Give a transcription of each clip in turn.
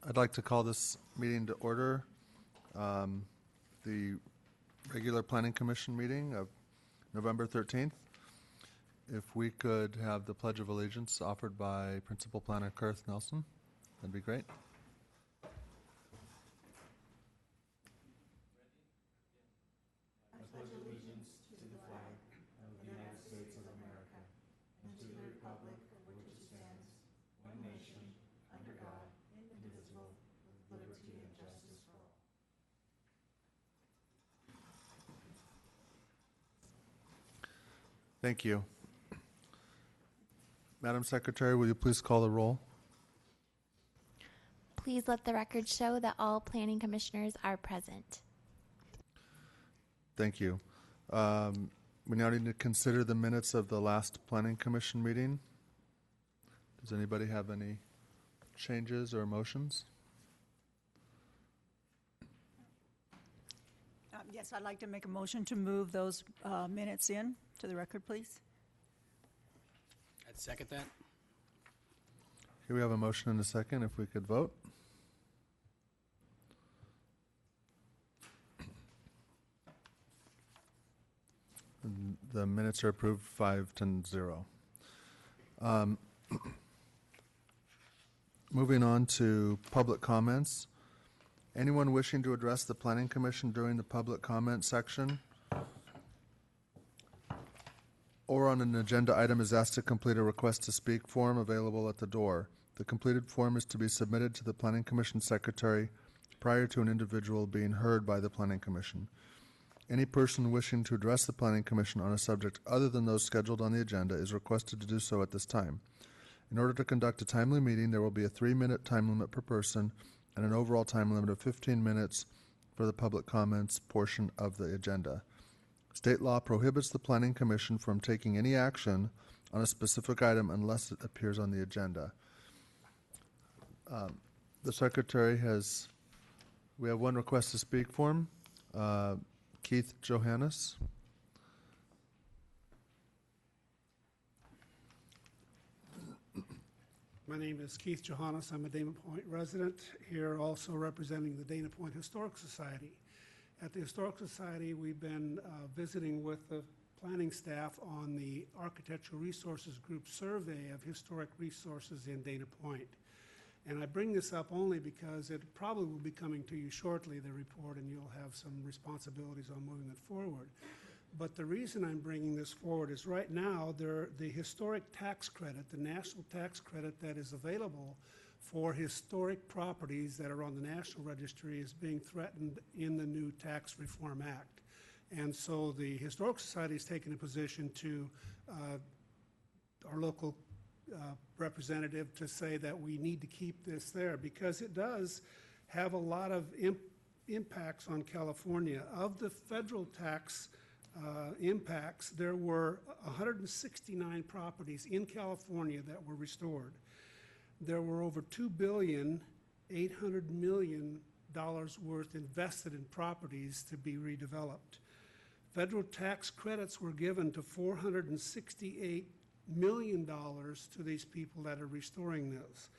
I'd like to call this meeting to order. The regular Planning Commission meeting of November 13th. If we could have the Pledge of Allegiance offered by Principal Planner Kurth Nelson, that'd be great. I pledge allegiance to the flag of the United States of America and to the republic for which it stands, one nation, under God, indivisible, with liberty and justice for all. Thank you. Madam Secretary, will you please call the roll? Please let the record show that all planning commissioners are present. Thank you. We now need to consider the minutes of the last Planning Commission meeting. Does anybody have any changes or motions? Yes, I'd like to make a motion to move those minutes in to the record, please. I'd second that. Here we have a motion and a second. If we could vote. And the minutes are approved 5-0. Moving on to public comments. Anyone wishing to address the Planning Commission during the public comment section or on an agenda item is asked to complete a request to speak form available at the door. The completed form is to be submitted to the Planning Commission Secretary prior to an individual being heard by the Planning Commission. Any person wishing to address the Planning Commission on a subject other than those scheduled on the agenda is requested to do so at this time. In order to conduct a timely meeting, there will be a 3-minute time limit per person and an overall time limit of 15 minutes for the public comments portion of the agenda. State law prohibits the Planning Commission from taking any action on a specific item unless it appears on the agenda. The Secretary we have one request to speak form. Keith Johannes. My name is Keith Johannes. I'm a Dana Point resident, here also representing the Dana Point Historic Society. At the Historic Society, we've been visiting with the planning staff on the Architectural Resources Group survey of historic resources in Dana Point. And I bring this up only because it probably will be coming to you shortly, the report, and you'll have some responsibilities on moving it forward. But the reason I'm bringing this forward is right now, the historic tax credit, the national tax credit that is available for historic properties that are on the National Registry is being threatened in the new Tax Reform Act. And so the Historic Society has taken a position to our local representative to say that we need to keep this there because it does have a lot of impacts on California. Of the federal tax impacts, there were 169 properties in California that were restored. There were over $2.8 billion worth invested in properties to be redeveloped. Federal tax credits were given to $468 million to these people that are restoring those.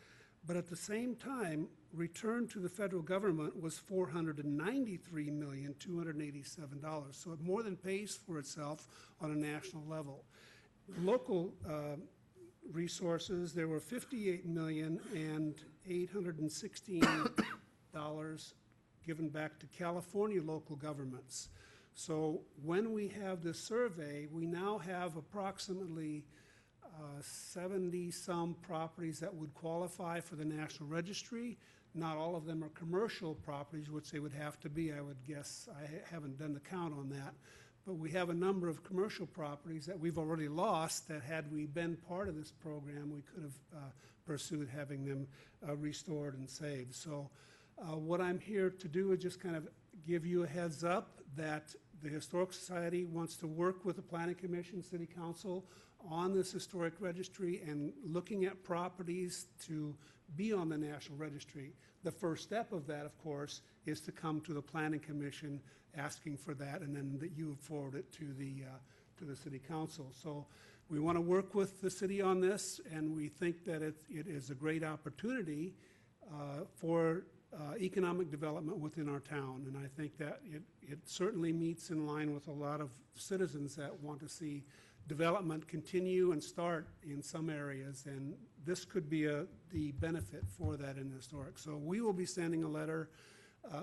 But at the same time, return to the federal government was $493,287. So it more than pays for itself on a national level. Local resources, there were $58,816 given back to California local governments. So when we have this survey, we now have approximately 70-some properties that would qualify for the National Registry. Not all of them are commercial properties, which they would have to be, I would guess. I haven't done the count on that. But we have a number of commercial properties that we've already lost that had we been part of this program, we could have pursued having them restored and saved. So what I'm here to do is just kind of give you a heads up that the Historic Society wants to work with the Planning Commission, City Council on this historic registry and looking at properties to be on the National Registry. The first step of that, of course, is to come to the Planning Commission asking for that, and then that you forward it to the City Council. So we want to work with the city on this, and we think that it is a great opportunity for economic development within our town. And I think that it certainly meets in line with a lot of citizens that want to see development continue and start in some areas. And this could be the benefit for that in historic. So we will be sending a letter.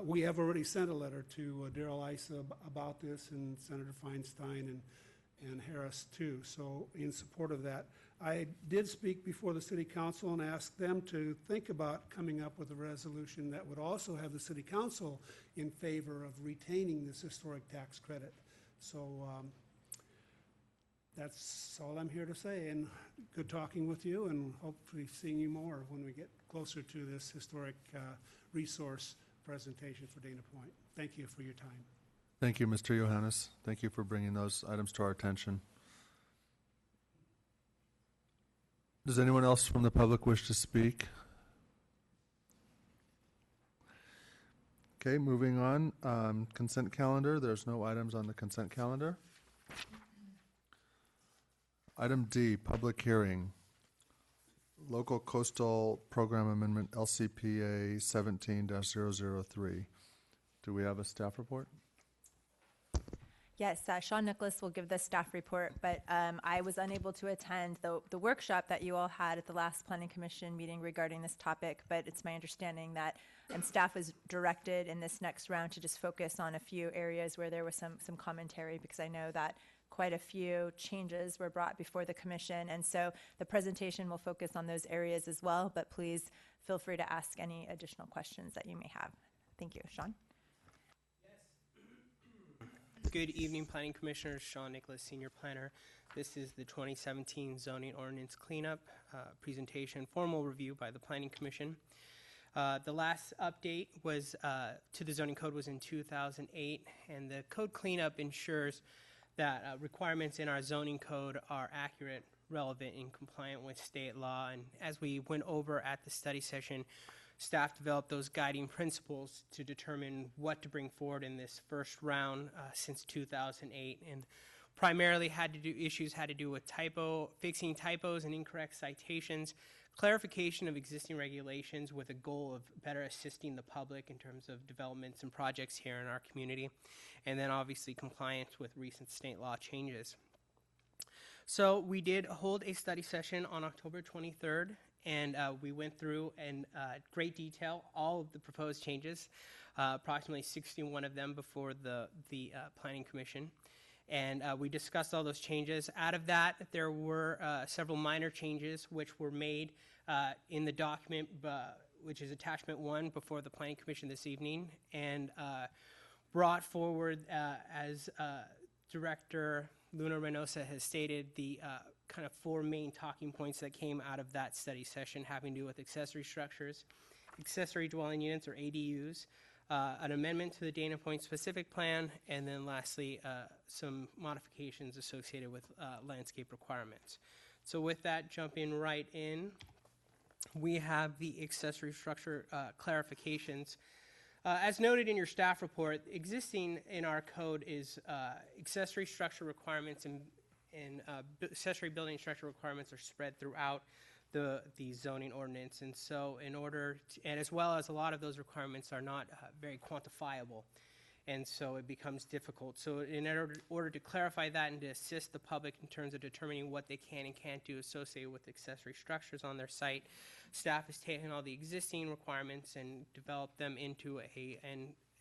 We have already sent a letter to Darrell Issa about this, and Senator Feinstein and Harris too. So in support of that, I did speak before the City Council and asked them to think about coming up with a resolution that would also have the City Council in favor of retaining this historic tax credit. So that's all I'm here to say, and good talking with you, and hopefully seeing you more when we get closer to this historic resource presentation for Dana Point. Thank you for your time. Thank you, Mr. Johannes. Thank you for bringing those items to our attention. Does anyone else from the public wish to speak? Okay, moving on. Consent calendar. There's no items on the consent calendar. Item D, public hearing. Local Coastal Program Amendment, LCPA 17-003. Do we have a staff report? Yes, Sean Nicholas will give the staff report, but I was unable to attend the workshop that you all had at the last Planning Commission meeting regarding this topic, but it's my understanding that staff was directed in this next round to just focus on a few areas where there was some commentary, because I know that quite a few changes were brought before the commission, and so the presentation will focus on those areas as well, but please feel free to ask any additional questions that you may have. Thank you. Sean? Good evening, Planning Commissioners. Sean Nicholas, Senior Planner. This is the 2017 Zoning Ordinance Cleanup presentation, formal review by the Planning Commission. The last update was to the zoning code was in 2008, and the code cleanup ensures that requirements in our zoning code are accurate, relevant, and compliant with state law. And as we went over at the study session, staff developed those guiding principles to determine what to bring forward in this first round since 2008, and primarily issues had to do with fixing typos and incorrect citations, clarification of existing regulations with a goal of better assisting the public in terms of developments and projects here in our community, and then obviously compliance with recent state law changes. So we did hold a study session on October 23rd, and we went through in great detail all of the proposed changes, approximately 61 of them before the Planning Commission. And we discussed all those changes. Out of that, there were several minor changes which were made in the document, which is attachment 1 before the Planning Commission this evening, and brought forward as Director Luna Reynosa has stated, the kind of 4 main talking points that came out of that study session, having to do with accessory structures, accessory dwelling units or ADUs, an amendment to the Dana Point specific plan, and then lastly, some modifications associated with landscape requirements. So with that, jumping right in, we have the accessory structure clarifications. As noted in your staff report, existing in our code is accessory structure requirements and accessory building structure requirements are spread throughout the zoning ordinance, and so and as well as a lot of those requirements are not very quantifiable, and so it becomes difficult. So in order to clarify that and to assist the public in terms of determining what they can and can't do associated with accessory structures on their site, staff has taken all the existing requirements and developed them into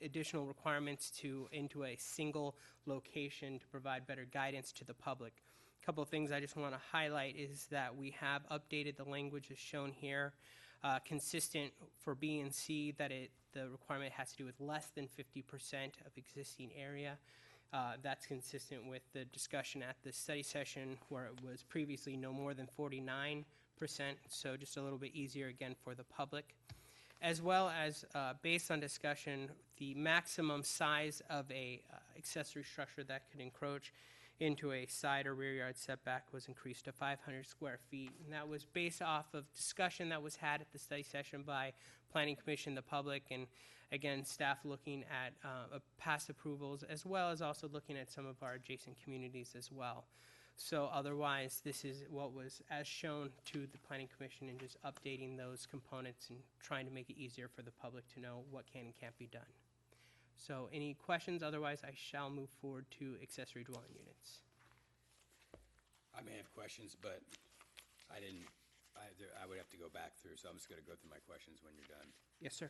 additional requirements into a single location to provide better guidance to the public. A couple of things I just want to highlight is that we have updated the language as shown here, consistent for B and C, that the requirement has to do with less than 50% of existing area. That's consistent with the discussion at the study session where it was previously no more than 49%, so just a little bit easier again for the public. As well as, based on discussion, the maximum size of a accessory structure that could encroach into a side or rear yard setback was increased to 500 square feet. And that was based off of discussion that was had at the study session by Planning Commission, the public, and again, staff looking at past approvals, as well as also looking at some of our adjacent communities as well. So otherwise, this is what was as shown to the Planning Commission and just updating those components and trying to make it easier for the public to know what can and can't be done. So any questions? Otherwise, I shall move forward to accessory dwelling units. I may have questions, but I would have to go back through, so I'm just going to go through my questions when you're done. Yes, sir.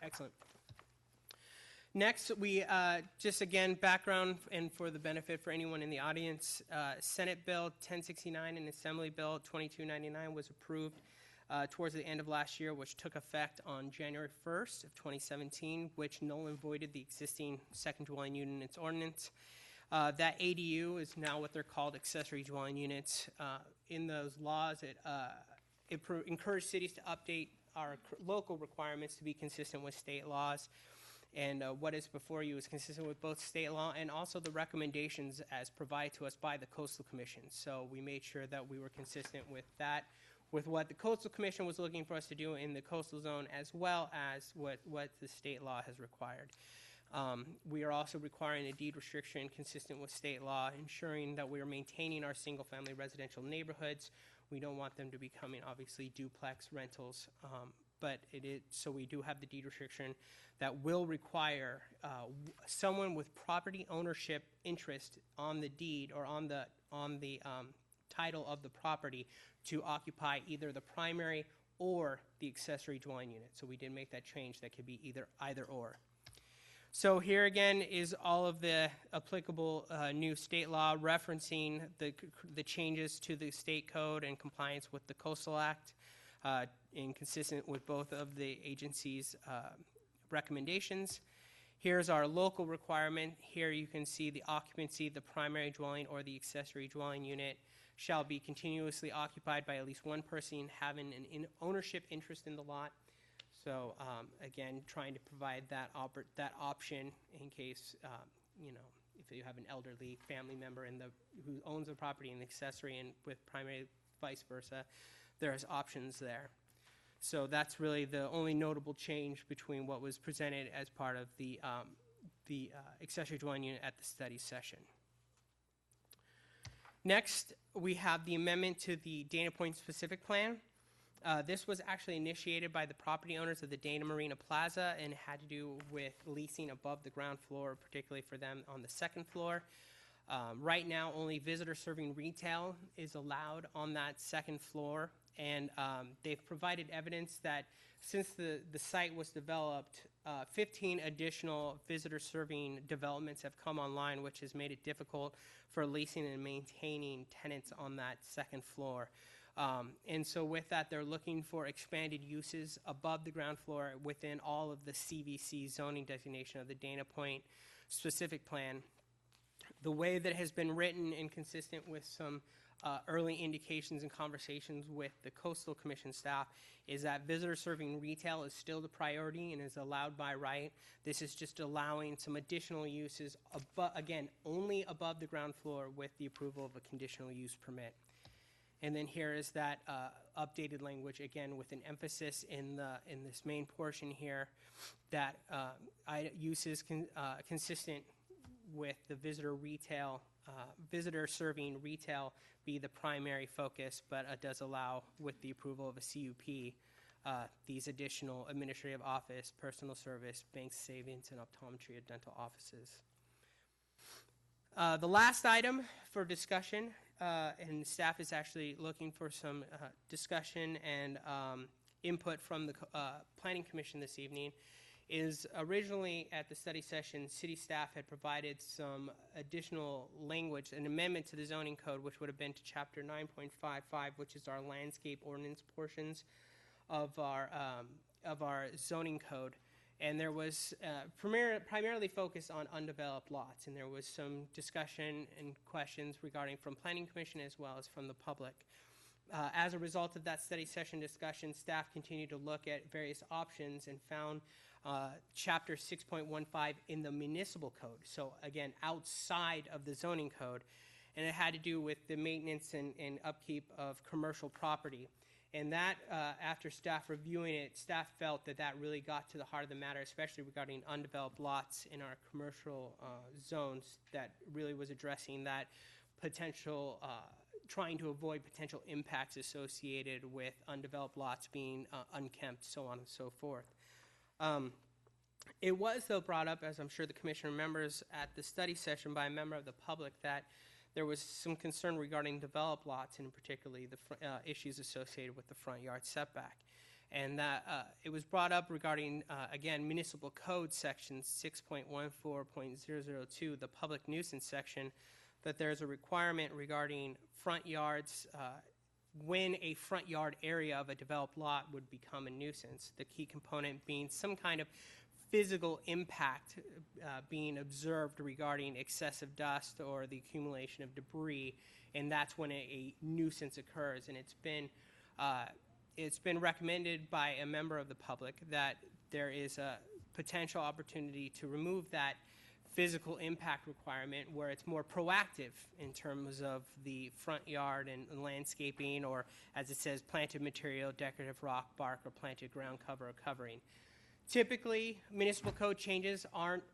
Excellent. Next, we just again background and for the benefit for anyone in the audience, Senate Bill 1069 and Assembly Bill 2299 was approved towards the end of last year, which took effect on January 1st of 2017, which null and voided the existing second dwelling units ordinance. That ADU is now what they're called accessory dwelling units. In those laws, it encouraged cities to update our local requirements to be consistent with state laws. And what is before you is consistent with both state law and also the recommendations as provided to us by the Coastal Commission. So we made sure that we were consistent with that, with what the Coastal Commission was looking for us to do in the coastal zone, as well as what the state law has required. We are also requiring a deed restriction consistent with state law, ensuring that we are maintaining our single-family residential neighborhoods. We don't want them to be becoming, obviously, duplex rentals, but so we do have the deed restriction that will require someone with property ownership interest on the deed or on the title of the property to occupy either the primary or the accessory dwelling unit. So we did make that change that could be either or. So here again is all of the applicable new state law referencing the changes to the state code and compliance with the Coastal Act, and consistent with both of the agencies' recommendations. Here's our local requirement. Here you can see the occupancy, the primary dwelling or the accessory dwelling unit shall be continuously occupied by at least one person having an ownership interest in the lot. So again, trying to provide that option in case, if you have an elderly family member who owns the property and the accessory and with primary vice versa, there's options there. So that's really the only notable change between what was presented as part of the accessory dwelling unit at the study session. Next, we have the amendment to the Dana Point specific plan. This was actually initiated by the property owners of the Dana Marina Plaza and had to do with leasing above the ground floor, particularly for them on the second floor. Right now, only visitor serving retail is allowed on that second floor. And they've provided evidence that since the site was developed, 15 additional visitor-serving developments have come online, which has made it difficult for leasing and maintaining tenants on that second floor. And so with that, they're looking for expanded uses above the ground floor within all of the CVC zoning designation of the Dana Point specific plan. The way that it has been written and consistent with some early indications and conversations with the Coastal Commission staff is that visitor serving retail is still the priority and is allowed by right. This is just allowing some additional uses, again, only above the ground floor with the approval of a conditional use permit. And then here is that updated language, again, with an emphasis in this main portion here, that uses consistent with the visitor serving retail be the primary focus, but it does allow, with the approval of a CUP, these additional administrative office, personal service, bank savings, and optometry and dental offices. The last item for discussion, and staff is actually looking for some discussion and input from the Planning Commission this evening, is originally at the study session, city staff had provided some additional language, an amendment to the zoning code, which would have been to chapter 9.55, which is our landscape ordinance portions of our zoning code. And there was primarily focused on undeveloped lots, and there was some discussion and questions regarding from Planning Commission as well as from the public. As a result of that study session discussion, staff continued to look at various options and found chapter 6.15 in the municipal code. So again, outside of the zoning code. And it had to do with the maintenance and upkeep of commercial property. And that, after staff reviewing it, staff felt that that really got to the heart of the matter, especially regarding undeveloped lots in our commercial zones, that really was addressing that potential, trying to avoid potential impacts associated with undeveloped lots being unkempt, so on and so forth. It was, though, brought up, as I'm sure the commissioner remembers, at the study session by a member of the public that there was some concern regarding developed lots, and particularly the issues associated with the front yard setback. And that it was brought up regarding, again, municipal code section 6.14.002, the public nuisance section, that there's a requirement regarding front yards, when a front yard area of a developed lot would become a nuisance. The key component being some kind of physical impact being observed regarding excessive dust or the accumulation of debris, and that's when a nuisance occurs. And it's been recommended by a member of the public that there is a potential opportunity to remove that physical impact requirement where it's more proactive in terms of the front yard and landscaping, or as it says, planted material, decorative rock, bark, or planted ground cover or covering. Typically, municipal code changes aren't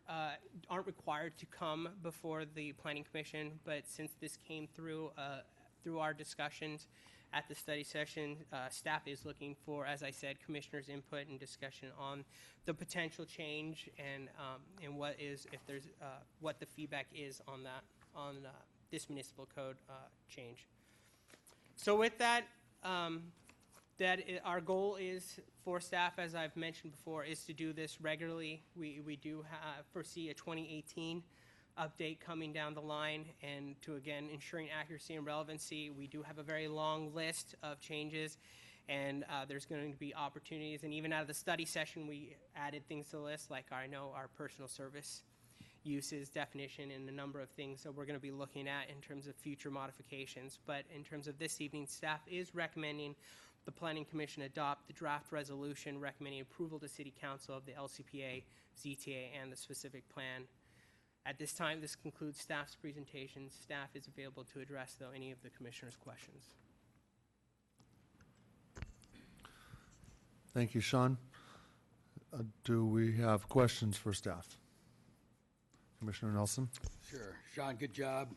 required to come before the Planning Commission, but since this came through our discussions at the study session, staff is looking for, as I said, commissioners' input and discussion on the potential change and what is, if there's, what the feedback is on that, on this municipal code change. So with that, our goal is for staff, as I've mentioned before, is to do this regularly. We do foresee a 2018 update coming down the line, and to, again, ensuring accuracy and relevancy. We do have a very long list of changes, and there's going to be opportunities. And even out of the study session, we added things to the list, like our personal service uses definition and a number of things that we're going to be looking at in terms of future modifications. But in terms of this evening, staff is recommending the Planning Commission adopt the draft resolution recommending approval to City Council of the LCPA, ZTA, and the specific plan. At this time, this concludes staff's presentation. Staff is available to address, though, any of the commissioner's questions. Thank you, Sean. Do we have questions for staff? Commissioner Nelson? Sure. Sean, good job.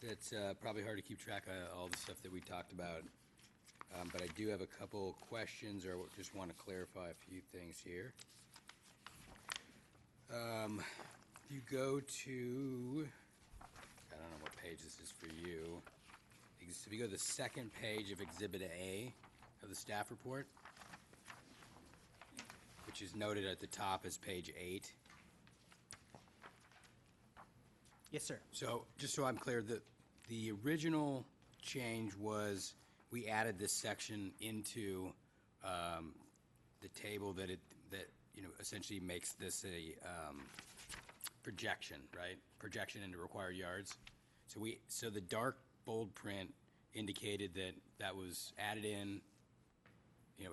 It's probably hard to keep track of all the stuff that we talked about. But I do have a couple questions, or just want to clarify a few things here. If you go to, I don't know what page this is for you. If you go to the second page of Exhibit A of the staff report, which is noted at the top as page 8. Yes, sir. So, just so I'm clear, the original change was we added this section into the table that essentially makes this a projection, right? Projection into required yards. So the dark bold print indicated that was added in,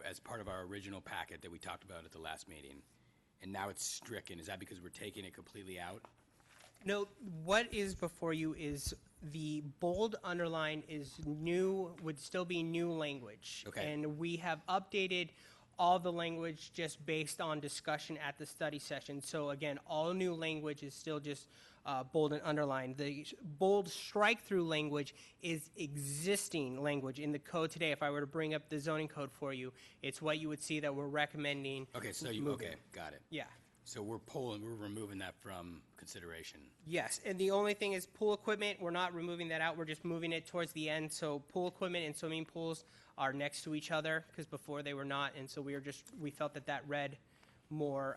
as part of our original packet that we talked about at the last meeting, and now it's stricken. Is that because we're taking it completely out? No, what is before you is the bold underline is new, would still be new language. Okay. And we have updated all the language just based on discussion at the study session. So again, all new language is still just bold and underlined. The bold strike-through language is existing language in the code today. If I were to bring up the zoning code for you, it's what you would see that we're recommending. Okay, so got it. Yeah. So we're removing that from consideration. Yes, and the only thing is pool equipment, we're not removing that out, we're just moving it towards the end. So pool equipment and swimming pools are next to each other, because before they were not, and so we felt that read more,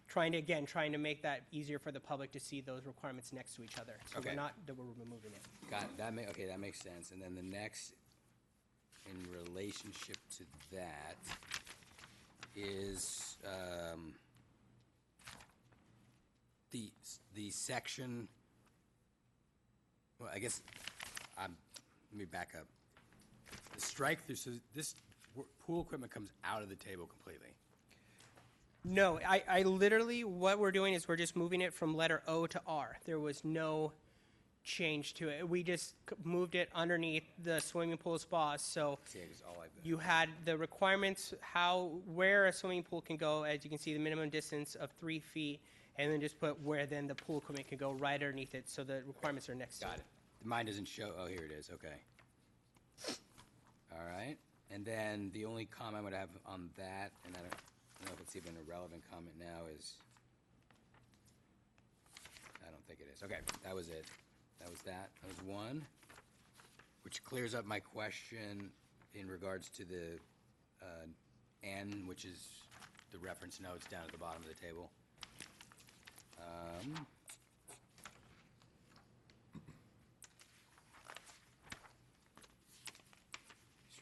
trying to make that easier for the public to see those requirements next to each other. So Okay. we're removing it. Got it. That makes sense. And then the next, in relationship to that, is the section. Well, I guess let me back up. The strike through. So this pool equipment comes out of the table completely. No, I literally, what we're doing is we're just moving it from letter O to R. There was no change to it. We just moved it underneath the swimming pool spas. So See, it was all like that. you had the requirements, where a swimming pool can go, as you can see, the minimum distance of 3 feet, and then just put where then the pool equipment can go right underneath it. So the requirements are next to Got it. it. Mine doesn't show, oh, here it is, okay. All right, and then the only comment I would have on that, and I don't know if it's even a relevant comment now, is, I don't think it is. Okay, that was it. That was one, which clears up my question in regards to the N, which is the reference notes down at the bottom of the table. Just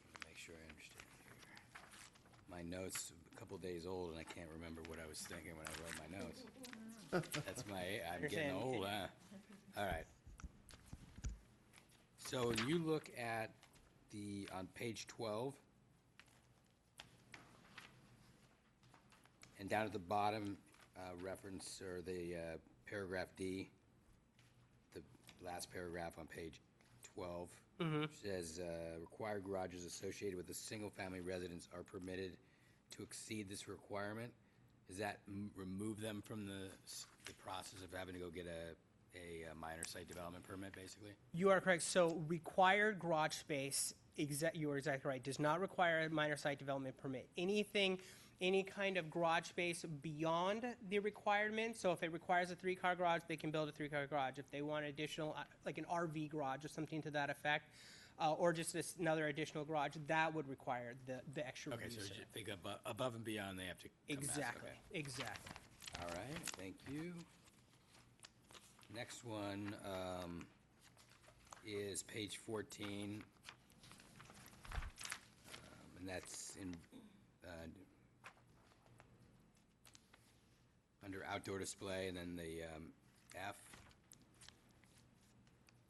want to make sure I understand here. My notes, a couple days old, and I can't remember what I was thinking when I wrote my notes. That's I'm getting old, huh? All right. So when you look at on page 12, and down at the bottom, reference, or the paragraph D, the last paragraph on page 12, says, required garages associated with a single-family residence are permitted to exceed this requirement. Does that remove them from the process of having to go get a minor site development permit, basically? You are correct. So required garage space, you are exactly right, does not require a minor site development permit. Any kind of garage space beyond the requirement, so if it requires a 3-car garage, they can build a 3-car garage. If they want additional, like an RV garage or something to that effect, or just another additional garage, that would require the extra Okay, release. so if they go above and beyond, they have to come back. Exactly, Okay. exactly. All right, thank you. Next one is page 14, and that's in under outdoor display, and then the F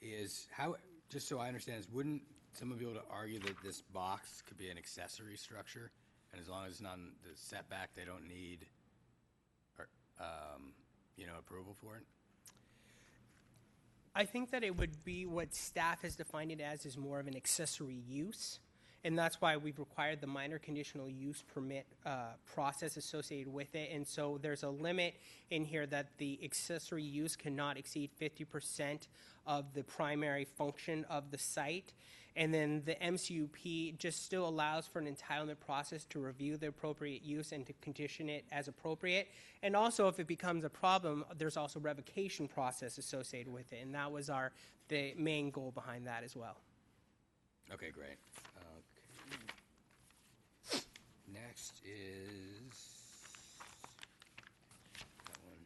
is how. Just so I understand, wouldn't someone be able to argue that this box could be an accessory structure, and as long as it's not in the setback, they don't need, approval for it? I think that it would be what staff has defined it as is more of an accessory use. And that's why we've required the minor conditional use permit process associated with it. And so there's a limit in here that the accessory use cannot exceed 50% of the primary function of the site. And then the MCUP just still allows for an entitlement process to review the appropriate use and to condition it as appropriate. And also, if it becomes a problem, there's also revocation process associated with it. And that was the main goal behind that as well. Okay, great. Okay. Next is that one.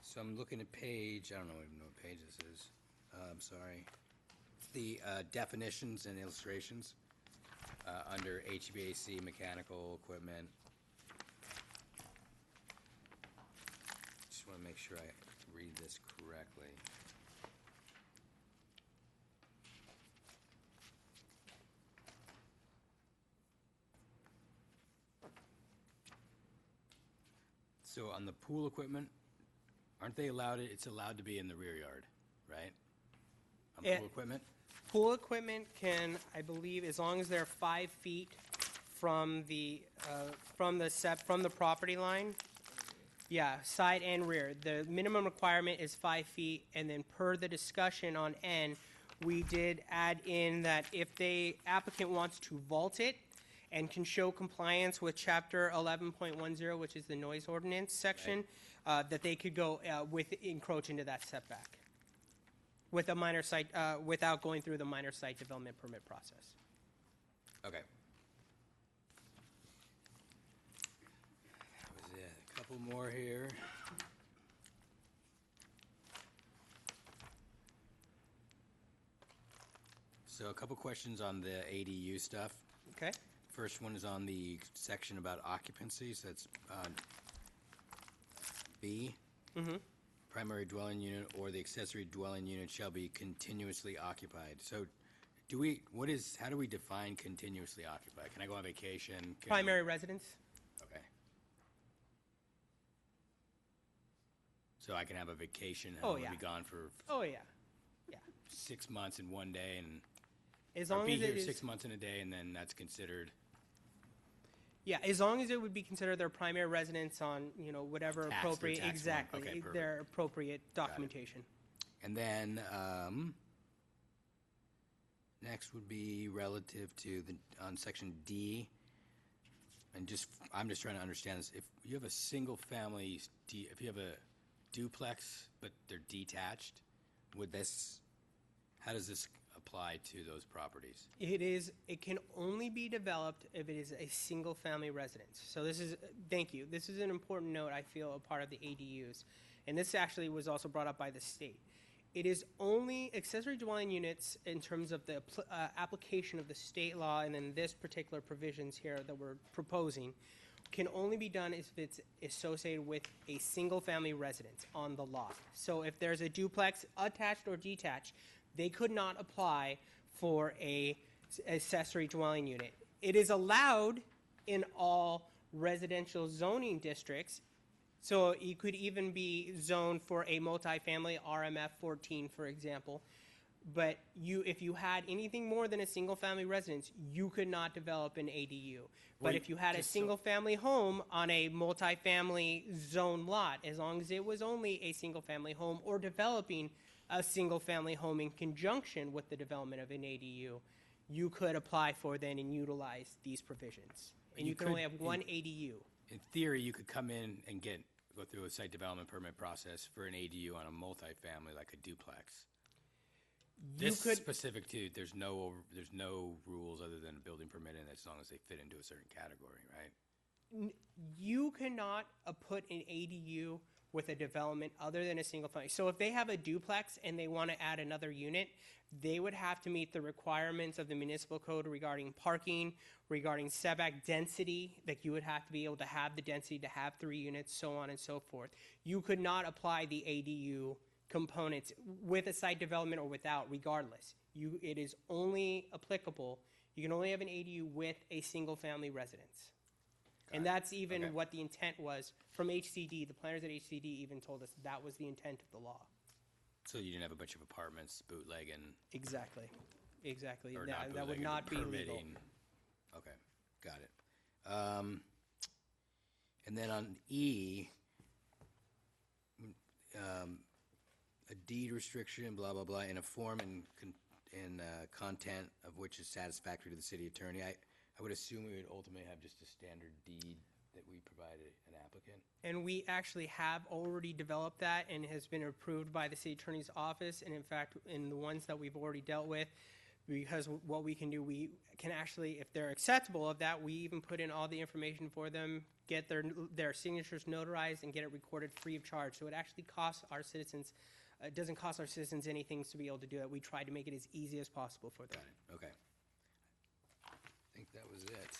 So I'm looking at page, I don't even know what page this is. I'm sorry. It's the definitions and illustrations under HVAC, mechanical equipment. Just want to make sure I read this correctly. So on the pool equipment, aren't they allowed, it's allowed to be in the rear yard, right? On pool equipment? Pool equipment can, I believe, as long as they're 5 feet from the property line. Yeah, side and rear. The minimum requirement is 5 feet, and then per the discussion on N, we did add in that if the applicant wants to vault it and can show compliance with chapter 11.10, which is the noise ordinance section, that they could go encroach into that setback with a minor site, without going through the minor site development permit process. Okay. That was it. A couple more here. So a couple questions on the ADU stuff. Okay. First one is on the section about occupancy, so that's B. Mm-hmm. Primary dwelling unit or the accessory dwelling unit shall be continuously occupied. So how do we define continuously occupied? Can I go on vacation? Primary residence? Okay. So I can have a vacation and Oh, I'll yeah. be gone for Oh, yeah. Yeah. 6 months in one day and As or long be as here it is. 6 months in a day, and then that's considered. Yeah, as long as it would be considered their primary residence on, whatever Tax, their appropriate, tax form. exactly, Okay, perfect. their appropriate documentation. And then, next would be relative to on section D. And I'm just trying to understand this. If you have a single family, if you have a duplex, but they're detached, how does this apply to those properties? It can only be developed if it is a single-family residence. So thank you. This is an important note, I feel, a part of the ADUs. And this actually was also brought up by the state. It is only accessory dwelling units in terms of the application of the state law and then this particular provisions here that we're proposing can only be done if it's associated with a single-family residence on the lot. So if there's a duplex attached or detached, they could not apply for a accessory dwelling unit. It is allowed in all residential zoning districts, so it could even be zoned for a multifamily RMF 14, for example. But if you had anything more than a single-family residence, you could not develop an ADU. But if you had a single-family home on a multifamily zone lot, as long as it was only a single-family home or developing a single-family home in conjunction with the development of an ADU, you could apply for then and utilize these provisions. And you can only have one ADU. In theory, you could come in and go through a site development permit process for an ADU on a multifamily, like a duplex. Specific to, there's no rules other than a building permit, and as long as they fit into a certain category, right? You cannot put an ADU with a development other than a single family. So if they have a duplex and they want to add another unit, they would have to meet the requirements of the municipal code regarding parking, regarding setback density, that you would have to be able to have the density to have 3 units, so on and so forth. You could not apply the ADU components with a site development or without, regardless. It is only applicable, you can only have an ADU with a single family residence. And that's even what the intent was from HCD. The planners at HCD even told us that was the intent of the law. So you didn't have a bunch of apartments bootlegging? Exactly. Or That would not be legal. permitting. Okay, got it. And then on E, a deed restriction, blah, blah, blah, in a form and content of which is satisfactory to the city attorney. I would assume we would ultimately have just a standard deed that we provided an applicant. And we actually have already developed that and has been approved by the city attorney's office. And in fact, in the ones that we've already dealt with, because what we can do, we can actually, if they're acceptable of that, we even put in all the information for them, get their signatures notarized, and get it recorded free of charge. So it actually costs our citizens, it doesn't cost our citizens anything to be able to do that. We try to make it as easy as possible for them. Got it, okay. I think that was it.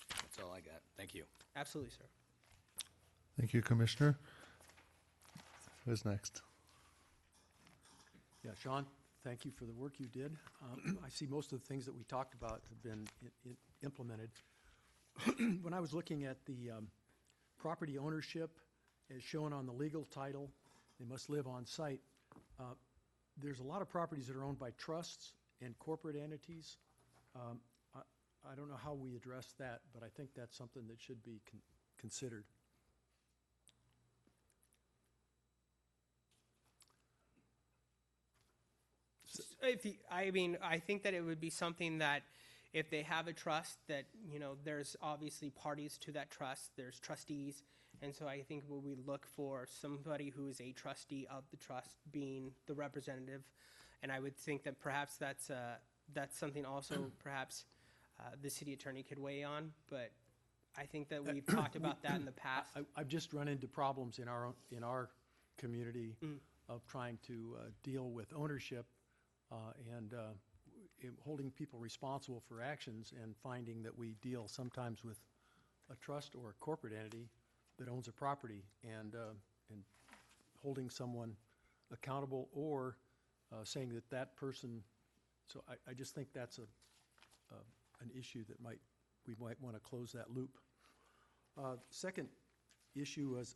That's all I got. Thank you. Absolutely, sir. Thank you, Commissioner. Who's next? Yeah, Sean, thank you for the work you did. I see most of the things that we talked about have been implemented. When I was looking at the property ownership as shown on the legal title, they must live on site. There's a lot of properties that are owned by trusts and corporate entities. I don't know how we address that, but I think that's something that should be considered. I think that it would be something that if they have a trust that, there's obviously parties to that trust, there's trustees. And so I think we look for somebody who is a trustee of the trust being the representative. And I would think that perhaps that's something also perhaps the city attorney could weigh on. But I think that we've talked about that in the past. I've just run into problems in our community of trying to deal with ownership and holding people responsible for actions, and finding that we deal sometimes with a trust or a corporate entity that owns a property, and holding someone accountable, or saying that person. So I just think that's an issue that we might want to close that loop. Second issue was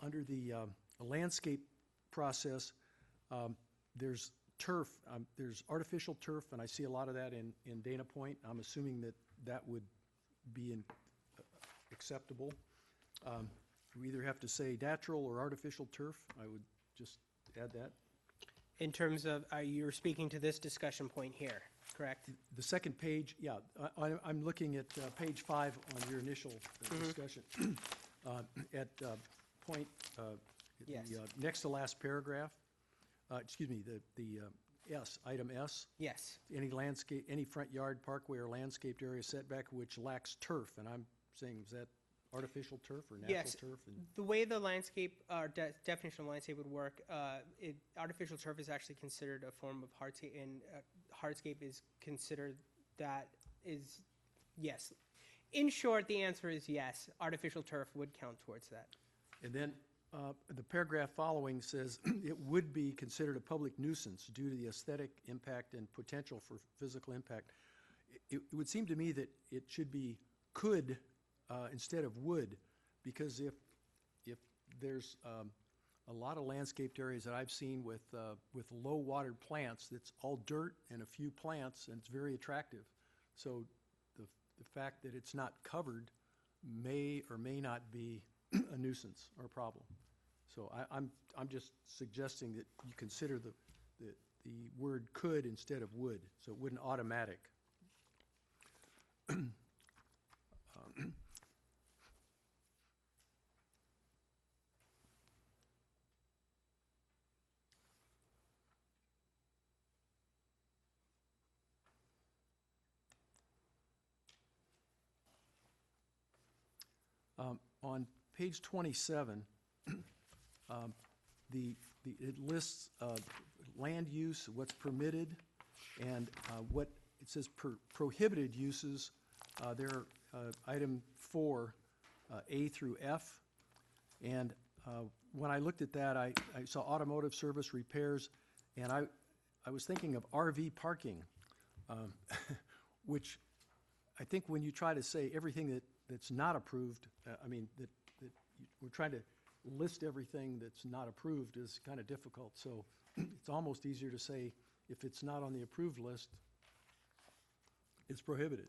under the landscape process. There's turf. There's artificial turf, and I see a lot of that in Dana Point. I'm assuming that would be acceptable. We either have to say natural or artificial turf. I would just add that. In terms of, you're speaking to this discussion point here, correct? The second page, yeah, I'm looking at page 5 on your initial discussion. At point, Yes. the next to last paragraph, excuse me, the S, item S. Yes. Any front yard, parkway, or landscaped area setback which lacks turf, and I'm saying, is that artificial turf or natural Yes. turf? And The way the landscape, definition of landscape would work, artificial turf is actually considered a form of hardscape, and hardscape is considered yes. In short, the answer is yes. Artificial turf would count towards that. And then the paragraph following says, it would be considered a public nuisance due to the aesthetic impact and potential for physical impact. It would seem to me that it should be could instead of would, because if there's a lot of landscaped areas that I've seen with low-watered plants, that's all dirt and a few plants, and it's very attractive. So the fact that it's not covered may or may not be a nuisance or a problem. So I'm just suggesting that you consider the word could instead of would, so it wouldn't automatic. On page 27, it lists land use, what's permitted, and what it says prohibited uses. There are item 4, A through F, and when I looked at that, I saw automotive service repairs, and I was thinking of RV parking, which I think when you try to say everything that's not approved, that we're trying to list everything that's not approved is kind of difficult. So it's almost easier to say if it's not on the approved list, it's prohibited.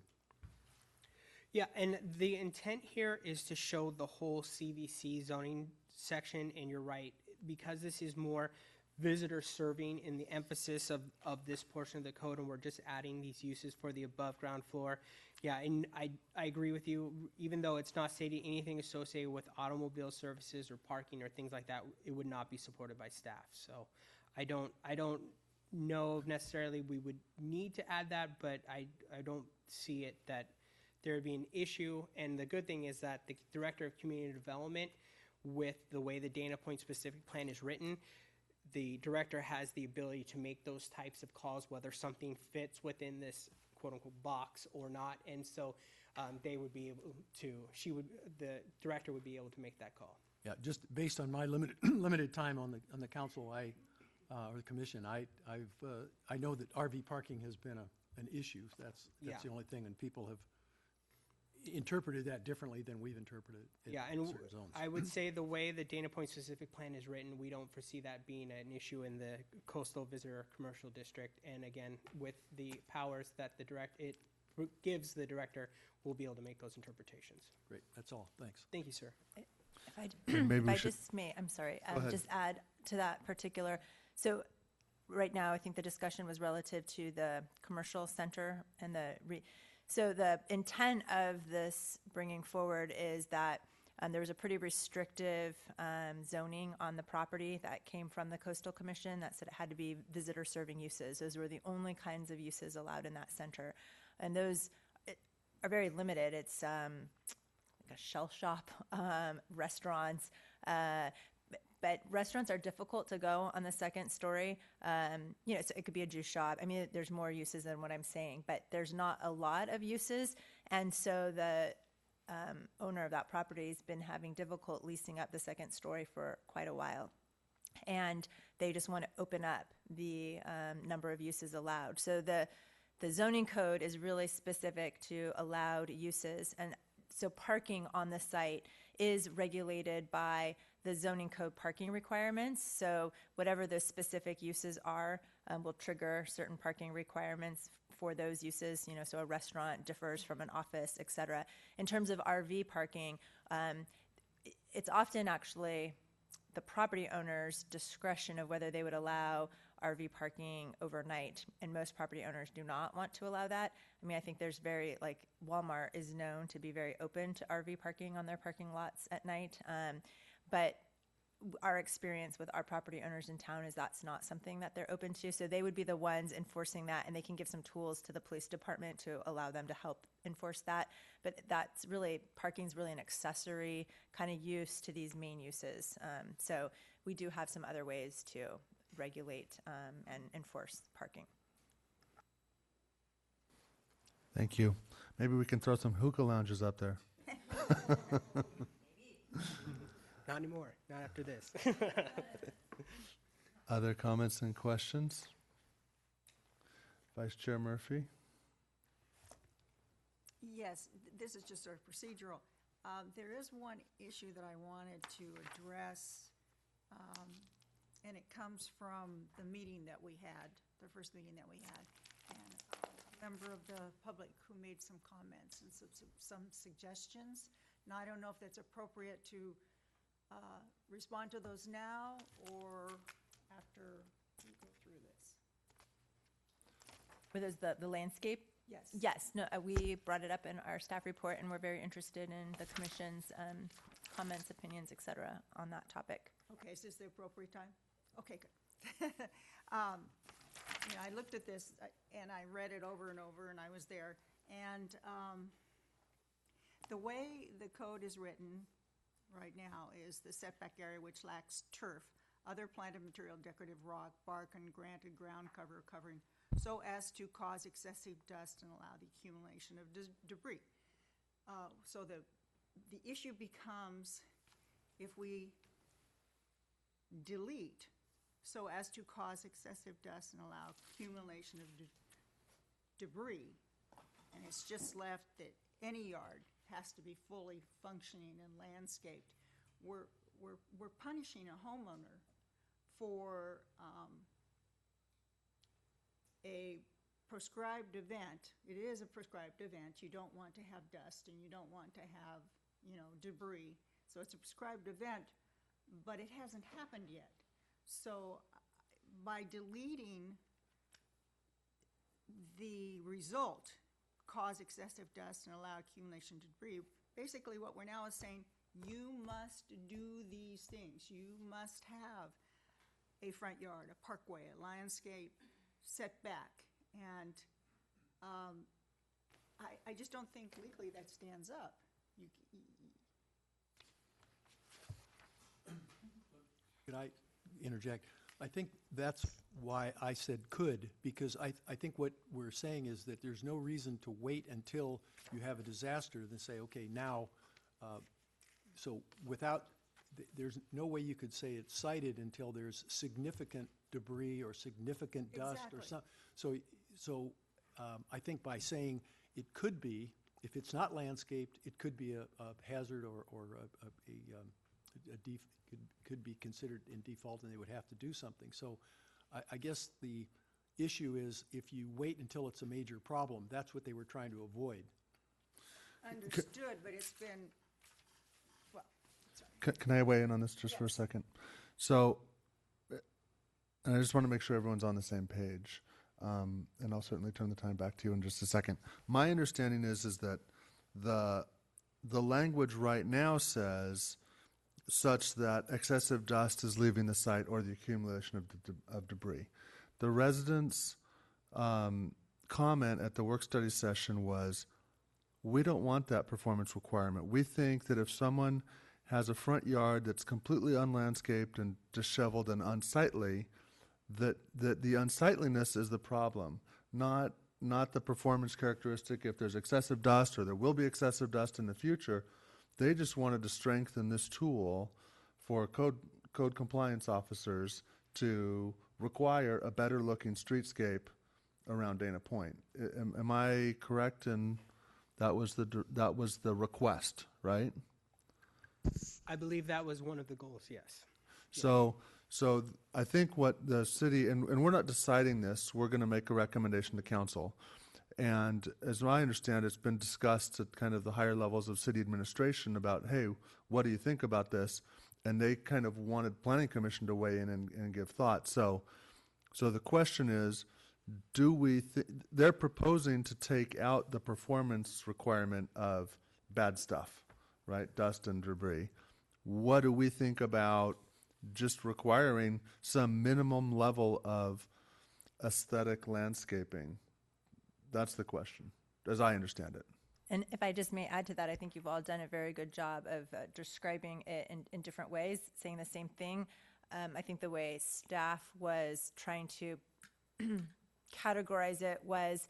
Yeah, and the intent here is to show the whole CVC zoning section, and you're right, because this is more visitor serving in the emphasis of this portion of the code, and we're just adding these uses for the above ground floor. Yeah, and I agree with you, even though it's not stating anything associated with automobile services or parking or things like that, it would not be supported by staff. So I don't know if necessarily we would need to add that, but I don't see it that there would be an issue. And the good thing is that the Director of Community Development, with the way the Dana Point specific plan is written, the director has the ability to make those types of calls, whether something fits within this quote-unquote box or not. And so they would be able to, the director would be able to make that call. Yeah, just based on my limited time on the council, or the commission, I know that RV parking has been an issue. That's the only thing, and people have interpreted that differently than we've interpreted it Yeah, in and certain zones. I would say the way the Dana Point specific plan is written, we don't foresee that being an issue in the coastal visitor commercial district. And again, with the powers that it gives the director, we'll be able to make those interpretations. Great, that's all, thanks. Thank you, sir. And maybe If we I should- just may, I'm sorry, Go ahead. just add to that particular, so right now, I think the discussion was relative to the commercial center and so the intent of this bringing forward is that there was a pretty restrictive zoning on the property that came from the Coastal Commission that said it had to be visitor serving uses. Those were the only kinds of uses allowed in that center. And those are very limited. It's like a shell shop, restaurants, but restaurants are difficult to go on the second story. So it could be a juice shop. I mean, there's more uses than what I'm saying, but there's not a lot of uses. And so the owner of that property has been having difficult leasing up the second story for quite a while. And they just want to open up the number of uses allowed. So the zoning code is really specific to allowed uses. And so parking on the site is regulated by the zoning code parking requirements. So whatever those specific uses are will trigger certain parking requirements for those uses, so a restaurant differs from an office, et cetera. In terms of RV parking, it's often actually the property owner's discretion of whether they would allow RV parking overnight, and most property owners do not want to allow that. I mean, I think there's Walmart is known to be very open to RV parking on their parking lots at night, but our experience with our property owners in town is that's not something that they're open to, so they would be the ones enforcing that, and they can give some tools to the police department to allow them to help enforce that. But parking's really an accessory kind of use to these main uses. So we do have some other ways to regulate and enforce parking. Thank you. Maybe we can throw some hookah lounges up there. Not anymore, not after this. Other comments and questions? Vice Chair Murphy? Yes, this is just sort of procedural. There is one issue that I wanted to address, and it comes from the meeting that we had, the first meeting that we had. And a member of the public who made some comments and some suggestions. Now, I don't know if that's appropriate to respond to those now or after we go through this. Where there's the landscape? Yes. Yes, no, we brought it up in our staff report, and we're very interested in the commission's comments, opinions, et cetera, on that topic. Okay, is this the appropriate time? Okay, good. I looked at this and I read it over and over, and I was there. And the way the code is written right now is the setback area which lacks turf, other planted material, decorative rock, bark, and granted ground cover covering, so as to cause excessive dust and allow the accumulation of debris. So the issue becomes, if we delete so as to cause excessive dust and allow accumulation of debris, and it's just left that any yard has to be fully functioning and landscaped, we're punishing a homeowner for a prescribed event. It is a prescribed event. You don't want to have dust and you don't want to have, debris. So it's a prescribed event, but it hasn't happened yet. So by deleting the result, cause excessive dust and allow accumulation of debris, basically what we're now is saying, you must do these things. You must have a front yard, a parkway, a landscape setback. And I just don't think legally that stands up. Could I interject? I think that's why I said could, because I think what we're saying is that there's no reason to wait until you have a disaster to say, okay, now, so there's no way you could say it's cited until there's significant debris or significant dust or something. So I think by saying it could be, if it's not landscaped, it could be a hazard or could be considered in default, and they would have to do something. So I guess the issue is if you wait until it's a major problem, that's what they were trying to avoid. Understood, but it's been, well, sorry. Can I weigh in on this just for a second? So, and I just want to make sure everyone's on the same page, and I'll certainly turn the time back to you in just a second. My understanding is that the language right now says such that excessive dust is leaving the site or the accumulation of debris. The residents' comment at the work-study session was, we don't want that performance requirement. We think that if someone has a front yard that's completely unlandscaped and disheveled and unsightly, that the unsightliness is the problem, not the performance characteristic. If there's excessive dust or there will be excessive dust in the future, they just wanted to strengthen this tool for code compliance officers to require a better looking streetscape around Dana Point. Am I correct in that was the request, right? I believe that was one of the goals, yes. So I think what the city, and we're not deciding this, we're going to make a recommendation to council. And as I understand, it's been discussed at kind of the higher levels of city administration about, hey, what do you think about this? And they kind of wanted planning commission to weigh in and give thought. So the question is, they're proposing to take out the performance requirement of bad stuff, right? Dust and debris. What do we think about just requiring some minimum level of aesthetic landscaping? That's the question, as I understand it. And if I just may add to that, I think you've all done a very good job of describing it in different ways, saying the same thing. I think the way staff was trying to categorize it was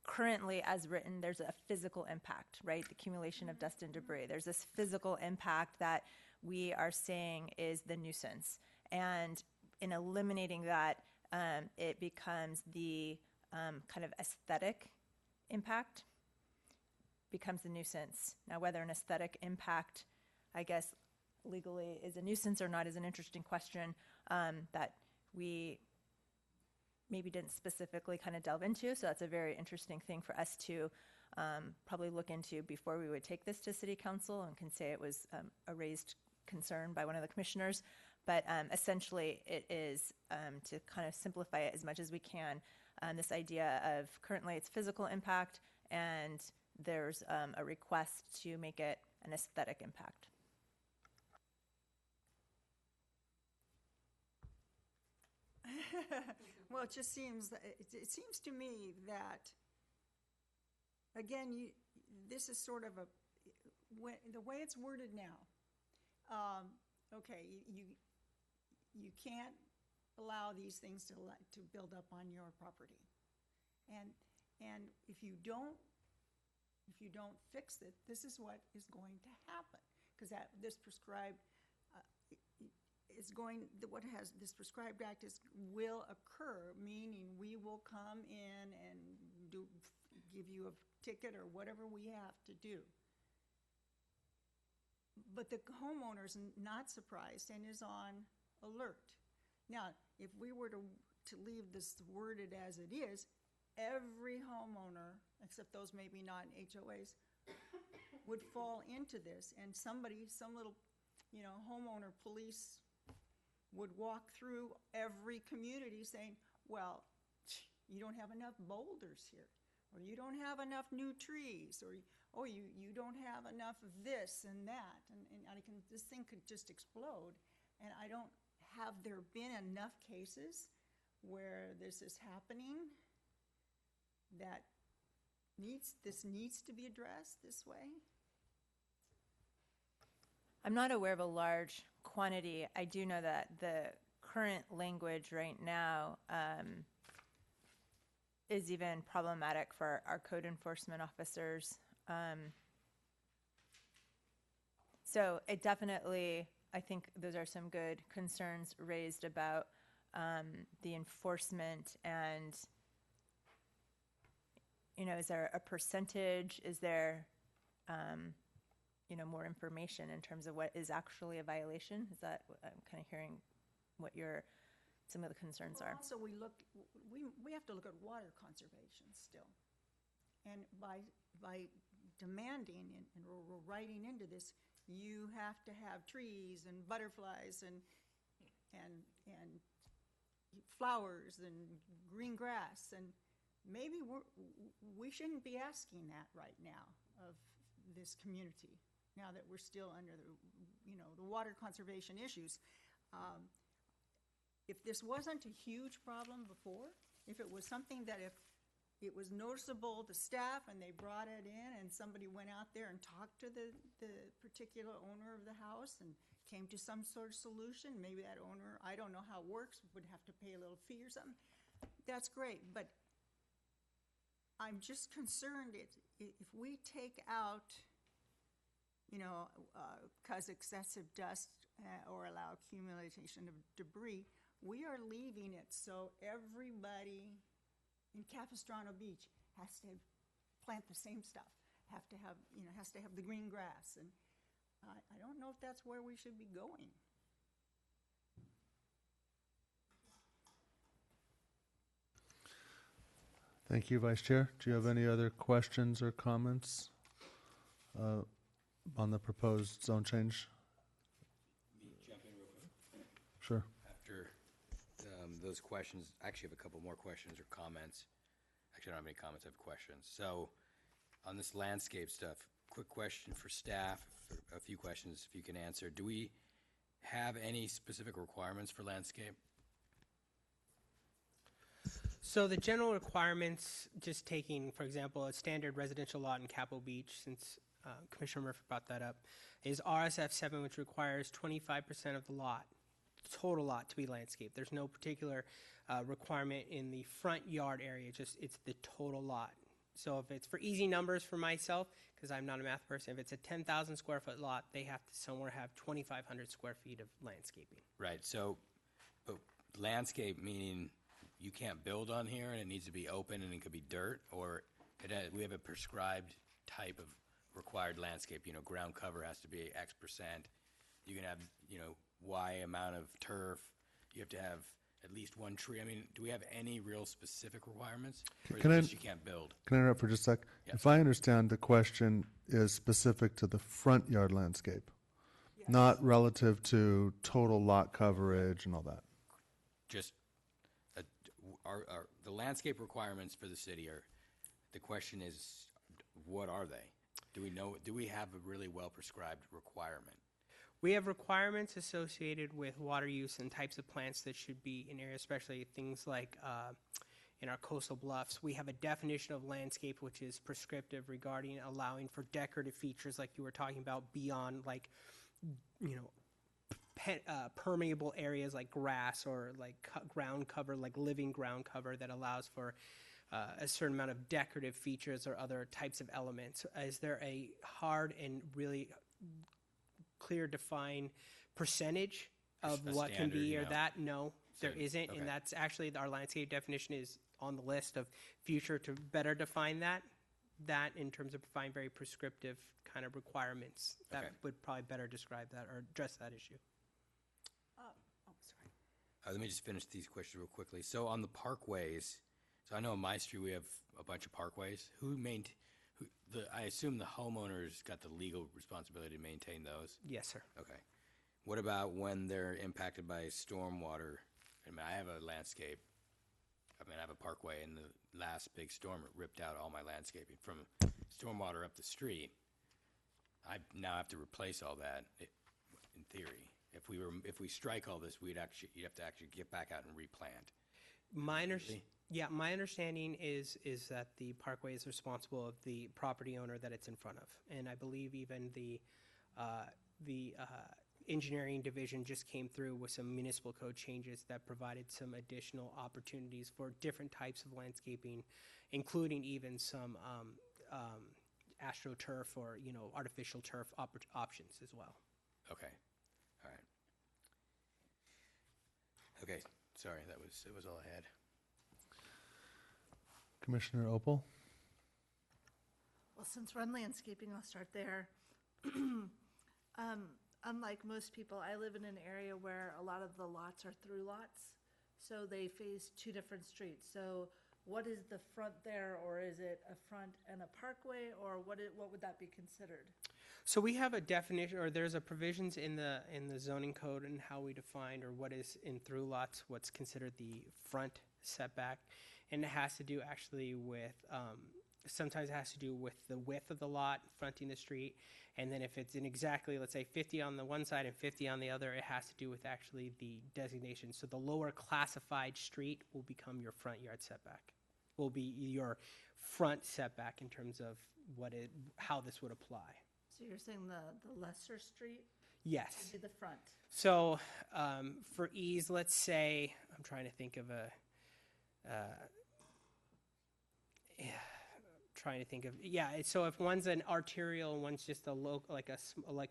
currently, as written, there's a physical impact, right? The accumulation of dust and debris. There's this physical impact that we are saying is the nuisance. And in eliminating that, it becomes the kind of aesthetic impact becomes a nuisance. Now, whether an aesthetic impact, I guess, legally is a nuisance or not is an interesting question that we maybe didn't specifically kind of delve into. So that's a very interesting thing for us to probably look into before we would take this to City Council, and can say it was a raised concern by one of the commissioners. But essentially, it is, to kind of simplify it as much as we can, this idea of currently it's physical impact, and there's a request to make it an aesthetic impact. Well, it just seems, it seems to me that, again, this is sort of the way it's worded now. Okay, you can't allow these things to build up on your property, and if you don't fix it, this is what is going to happen, because this prescribed this prescribed act will occur, meaning we will come in and give you a ticket or whatever we have to do. But the homeowner's not surprised and is on alert. Now, if we were to leave this worded as it is, every homeowner, except those maybe not in HOAs, would fall into this, and some little, homeowner police would walk through every community saying, well, you don't have enough boulders here, or you don't have enough new trees, or you don't have enough of this and that, and this thing could just explode. And have there been enough cases where this is happening that this needs to be addressed this way? I'm not aware of a large quantity. I do know that the current language right now is even problematic for our code enforcement officers. So it definitely, I think those are some good concerns raised about the enforcement, and is there a percentage? Is there more information in terms of what is actually a violation? Is that what I'm kind of hearing what some of the concerns are? Also, we have to look at water conservation still. And by demanding, and we're writing into this, you have to have trees and butterflies and flowers and green grass, and maybe we shouldn't be asking that right now of this community, now that we're still under the water conservation issues. If this wasn't a huge problem before, if it was something that if it was noticeable to staff and they brought it in and somebody went out there and talked to the particular owner of the house and came to some sort of solution, maybe that owner, I don't know how it works, would have to pay a little fee or something, that's great. But I'm just concerned if we take out, cause excessive dust or allow accumulation of debris, we are leaving it so everybody in Capistrano Beach has to plant the same stuff, has to have the green grass, and I don't know if that's where we should be going. Thank you, Vice Chair. Do you have any other questions or comments on the proposed zone change? Jump in real quick. Sure. After those questions, I actually have a couple more questions or comments. Actually, I don't have any comments, I have questions. So on this landscape stuff, quick question for staff, a few questions if you can answer. Do we have any specific requirements for landscape? So the general requirements, just taking, for example, a standard residential lot in Capitol Beach, since Commissioner Murphy brought that up, is RSF 7, which requires 25% of the lot, total lot, to be landscaped. There's no particular requirement in the front yard area, just it's the total lot. So if it's for easy numbers for myself, because I'm not a math person, if it's a 10,000 square foot lot, they have to somewhere have 2,500 square feet of landscaping. Right, so, but landscape meaning you can't build on here and it needs to be open and it could be dirt, or we have a prescribed type of required landscape, ground cover has to be X percent. You can have, Y amount of turf. You have to have at least one tree. I mean, do we have any real specific requirements? Or is it just you can't build? Can I interrupt for just a sec? Yeah. If I understand, the question is specific to the front yard landscape, not relative to total lot coverage and all that. Just, the landscape requirements for the city the question is, what are they? Do we have a really well-prescribed requirement? We have requirements associated with water use and types of plants that should be in areas, especially things like in our coastal bluffs. We have a definition of landscape which is prescriptive regarding allowing for decorative features like you were talking about beyond permeable areas like grass or like ground cover, like living ground cover that allows for a certain amount of decorative features or other types of elements. Is there a hard and really clear defined percentage of A what can be standard, or that? No, there So, isn't, okay. and that's actually our landscape definition is on the list of future to better define that in terms of providing very prescriptive kind of requirements that Okay. would probably better describe that or address that issue. Sorry. Let me just finish these questions real quickly. So on the parkways, so I know on my street we have a bunch of parkways. I assume the homeowner's got the legal responsibility to maintain those. Yes, sir. Okay. What about when they're impacted by stormwater? I mean, I have a landscape. I have a parkway, and the last big storm it ripped out all my landscaping from stormwater up the street. I now have to replace all that. In theory, if we strike all this, you'd have to actually get back out and replant. My understanding is that the parkway is responsible of the property owner that it's in front of, and I believe even the engineering division just came through with some municipal code changes that provided some additional opportunities for different types of landscaping, including even some astroturf or artificial turf options as well. Okay. All right. Okay. Sorry, it was all I had. Commissioner Opal? Well, since we're on landscaping, I'll start there. Unlike most people, I live in an area where a lot of the lots are through lots, so they face two different streets. So what is the front there, or is it a front and a parkway, or what would that be considered? So we have a definition, or there's a provisions in the zoning code and how we define or what is in through lots, what's considered the front setback, and it has to do actually with sometimes it has to do with the width of the lot fronting the street, and then if it's in exactly, let's say 50 on the one side and 50 on the other, it has to do with actually the designation. So the lower classified street will become your front yard setback, will be your front setback in terms of how this would apply. So you're saying the lesser street Yes. would be the front? So for ease, let's say, I'm trying to think of so if one's an arterial and one's just a local, like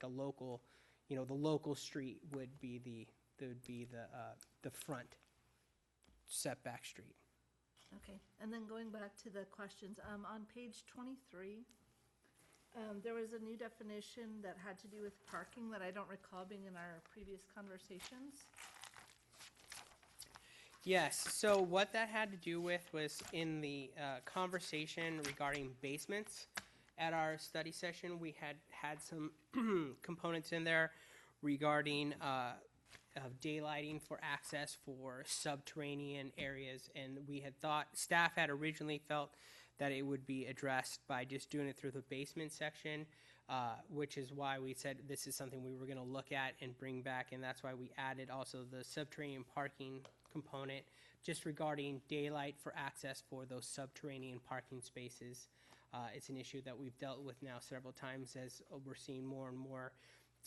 a local, the local street would be the front setback street. Okay, and then going back to the questions, on page 23, there was a new definition that had to do with parking that I don't recall being in our previous conversations. Yes, so what that had to do with was in the conversation regarding basements. At our study session, we had some components in there regarding daylighting for access for subterranean areas, and we had thought, staff had originally felt that it would be addressed by just doing it through the basement section, which is why we said this is something we were going to look at and bring back, and that's why we added also the subterranean parking component, just regarding daylight for access for those subterranean parking spaces. It's an issue that we've dealt with now several times as we're seeing more and more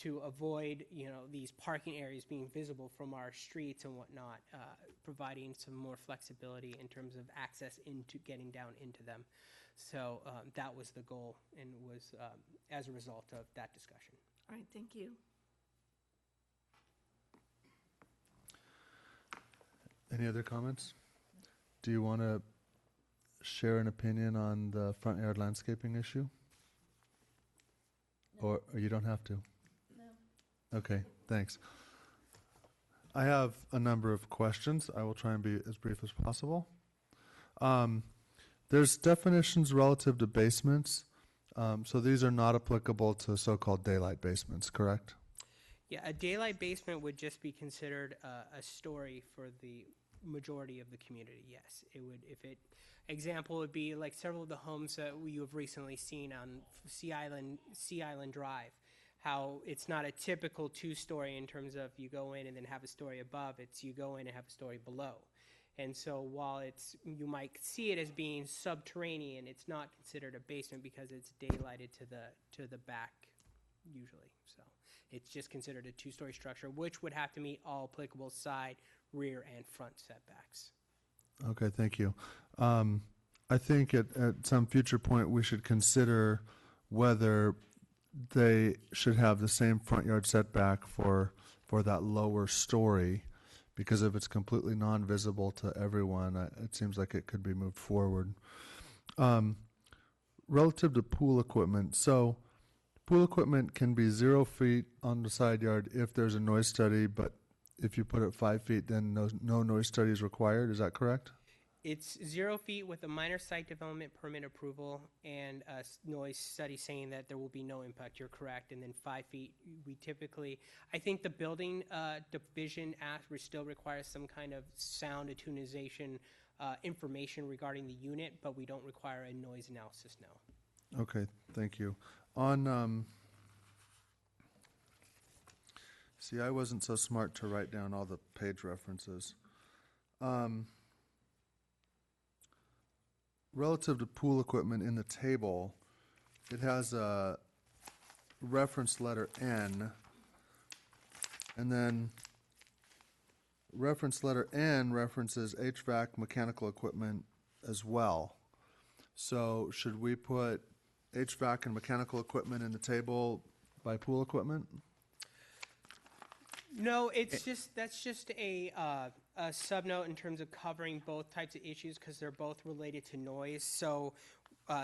to avoid, these parking areas being visible from our streets and whatnot, providing some more flexibility in terms of access into getting down into them. So that was the goal and was as a result of that discussion. All right, thank you. Any other comments? Do you want to share an opinion on the front yard landscaping issue? Or you don't have to? No. Okay, thanks. I have a number of questions. I will try and be as brief as possible. There's definitions relative to basements. So these are not applicable to so-called daylight basements, correct? Yeah, a daylight basement would just be considered a story for the majority of the community, yes. It would, example would be like several of the homes that you have recently seen on Sea Island Drive, how it's not a typical two-story in terms of you go in and then have a story above, it's you go in and have a story below. And so while you might see it as being subterranean, it's not considered a basement because it's daylighted to the back usually. So it's just considered a two-story structure, which would have to meet all applicable side, rear, and front setbacks. Okay, thank you. I think at some future point we should consider whether they should have the same front yard setback for that lower story, because if it's completely non-visible to everyone, it seems like it could be moved forward. Relative to pool equipment, so pool equipment can be 0 feet on the side yard if there's a noise study, but if you put it 5 feet, then no noise study is required. Is that correct? It's 0 feet with a minor site development permit approval and a noise study saying that there will be no impact. You're correct. And then 5 feet, we typically, I think the building division act still requires some kind of sound attunization information regarding the unit, but we don't require a noise analysis now. Okay, thank you. On see, I wasn't so smart to write down all the page references. Relative to pool equipment in the table, it has a reference letter N, and then reference letter N references HVAC mechanical equipment as well. So should we put HVAC and mechanical equipment in the table by pool equipment? No, that's just a subnote in terms of covering both types of issues because they're both related to noise. So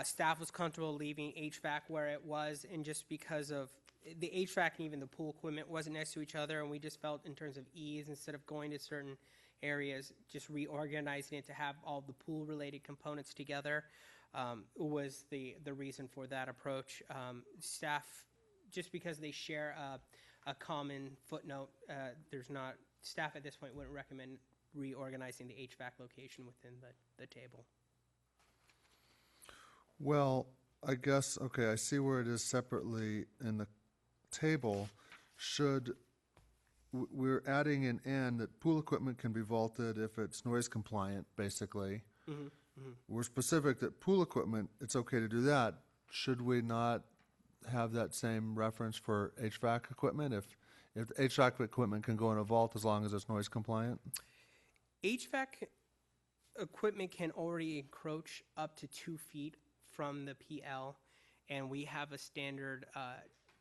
staff was comfortable leaving HVAC where it was, and just because of the HVAC and even the pool equipment wasn't next to each other, and we just felt in terms of ease, instead of going to certain areas, just reorganizing it to have all the pool-related components together was the reason for that approach. Staff, just because they share a common footnote, staff at this point wouldn't recommend reorganizing the HVAC location within the table. Well, I guess, okay, I see where it is separately in the table. We're adding an N that pool equipment can be vaulted if it's noise compliant, basically. Mm-hmm, mm-hmm. We're specific that pool equipment, it's okay to do that. Should we not have that same reference for HVAC equipment if HVAC equipment can go in a vault as long as it's noise compliant? HVAC equipment can already encroach up to 2 feet from the PL, and we have a standard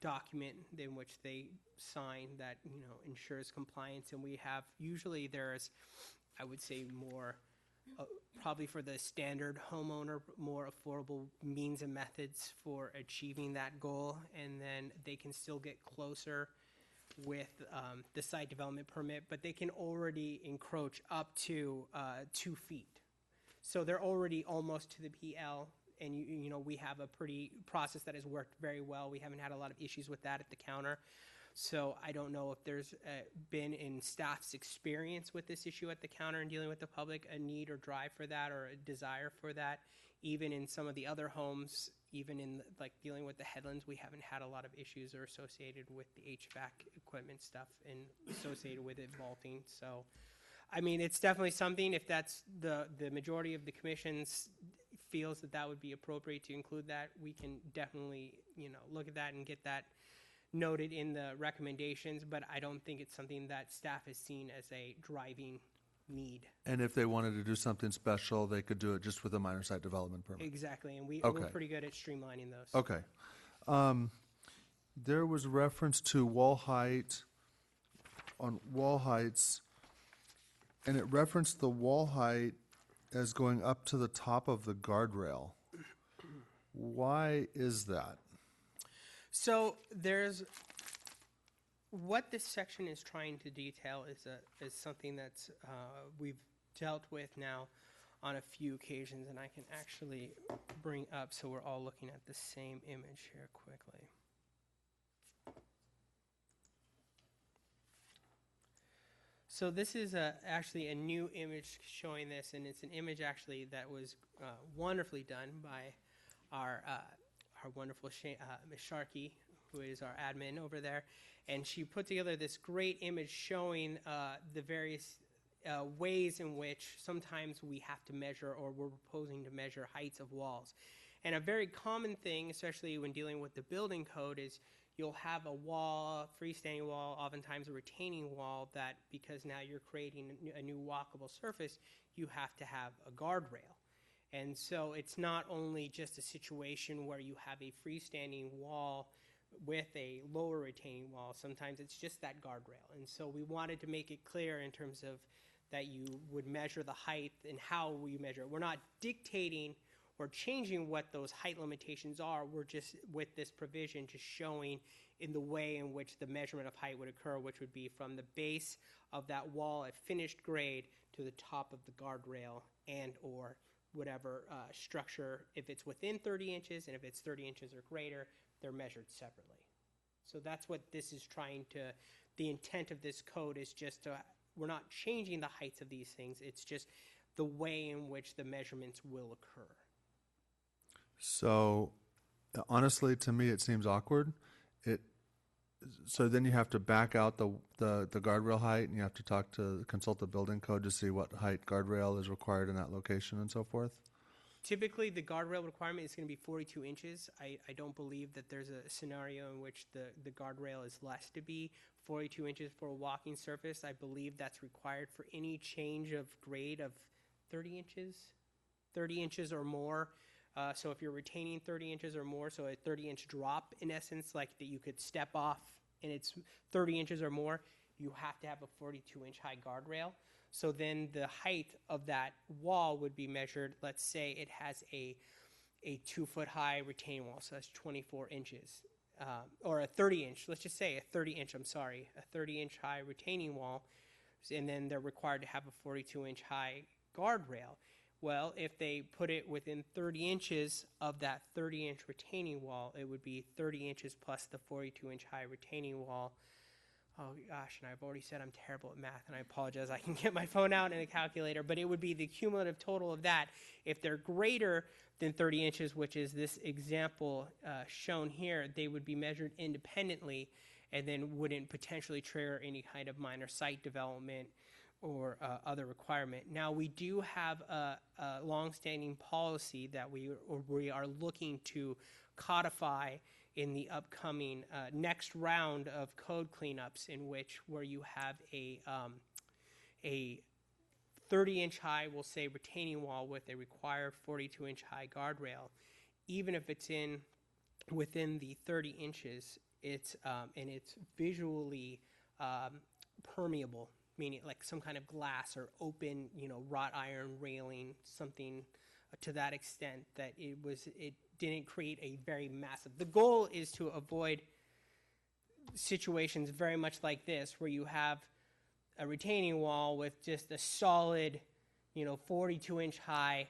document in which they sign that ensures compliance, and we have usually there's, I would say, more probably for the standard homeowner, more affordable means and methods for achieving that goal, and then they can still get closer with the site development permit, but they can already encroach up to 2 feet. So they're already almost to the PL, and you know, we have a pretty process that has worked very well. We haven't had a lot of issues with that at the counter. So I don't know if there's been, in staff's experience with this issue at the counter and dealing with the public, a need or drive for that or a desire for that. Even in some of the other homes, even in like dealing with the headlands, we haven't had a lot of issues or associated with the HVAC equipment stuff and associated with it vaulting. So, I mean, it's definitely something, if that's the majority of the commissions feels that that would be appropriate to include that, we can definitely, you know, look at that and get that noted in the recommendations, but I don't think it's something that staff has seen as a driving need. And if they wanted to do something special, they could do it just with a minor site development permit? Exactly, and we're Okay. pretty good at streamlining those. Okay. There was reference to wall height, on wall heights, and it referenced the wall height as going up to the top of the guardrail. Why is that? So what this section is trying to detail is something that's we've dealt with now on a few occasions, and I can actually bring up so we're all looking at the same image here quickly. So this is actually a new image showing this, and it's an image actually that was wonderfully done by our wonderful Ms. Sharkey, who is our admin over there, and she put together this great image showing the various ways in which sometimes we have to measure, or we're proposing to measure, heights of walls. And a very common thing, especially when dealing with the building code, is you'll have a wall, freestanding wall, oftentimes a retaining wall, that because now you're creating a new walkable surface, you have to have a guardrail. And so it's not only just a situation where you have a freestanding wall with a lower retaining wall, sometimes it's just that guardrail. And so we wanted to make it clear in terms of that you would measure the height and how we measure it. We're not dictating or changing what those height limitations are. We're just, with this provision, just showing in the way in which the measurement of height would occur, which would be from the base of that wall at finished grade to the top of the guardrail and or whatever structure. If it's within 30 inches and if it's 30 inches or greater, they're measured separately. So that's what this is trying to, the intent of this code is just to, we're not changing the heights of these things, it's just the way in which the measurements will occur. So, honestly, to me, it seems awkward. So then you have to back out the guardrail height, and you have to consult the building code to see what height guardrail is required in that location and so forth? Typically, the guardrail requirement is going to be 42 inches. I don't believe that there's a scenario in which the guardrail is less to be 42 inches for a walking surface. I believe that's required for any change of grade of 30 inches or more. So if you're retaining 30 inches or more, so a 30-inch drop, in essence, like that you could step off and it's 30 inches or more, you have to have a 42-inch high guardrail. So then the height of that wall would be measured. Let's say it has a 2-foot high retaining wall, so that's 24 inches. Or a 30-inch, let's just say a 30-inch, a 30-inch high retaining wall, and then they're required to have a 42-inch high guardrail. Well, if they put it within 30 inches of that 30-inch retaining wall, it would be 30 inches plus the 42-inch high retaining wall. Oh gosh, and I've already said I'm terrible at math, and I apologize. I can get my phone out and a calculator, but it would be the cumulative total of that. If they're greater than 30 inches, which is this example shown here, they would be measured independently and then wouldn't potentially trigger any kind of minor site development or other requirement. Now, we do have a longstanding policy that we are looking to codify in the upcoming next round of code cleanups, in which where you have a 30-inch high, we'll say, retaining wall with a required 42-inch high guardrail. Even if it's within the 30 inches, it's and it's visually permeable, meaning like some kind of glass or open, wrought iron railing, something to that extent, that it didn't create a very massive. The goal is to avoid situations very much like this, where you have a retaining wall with just a solid, 42-inch high,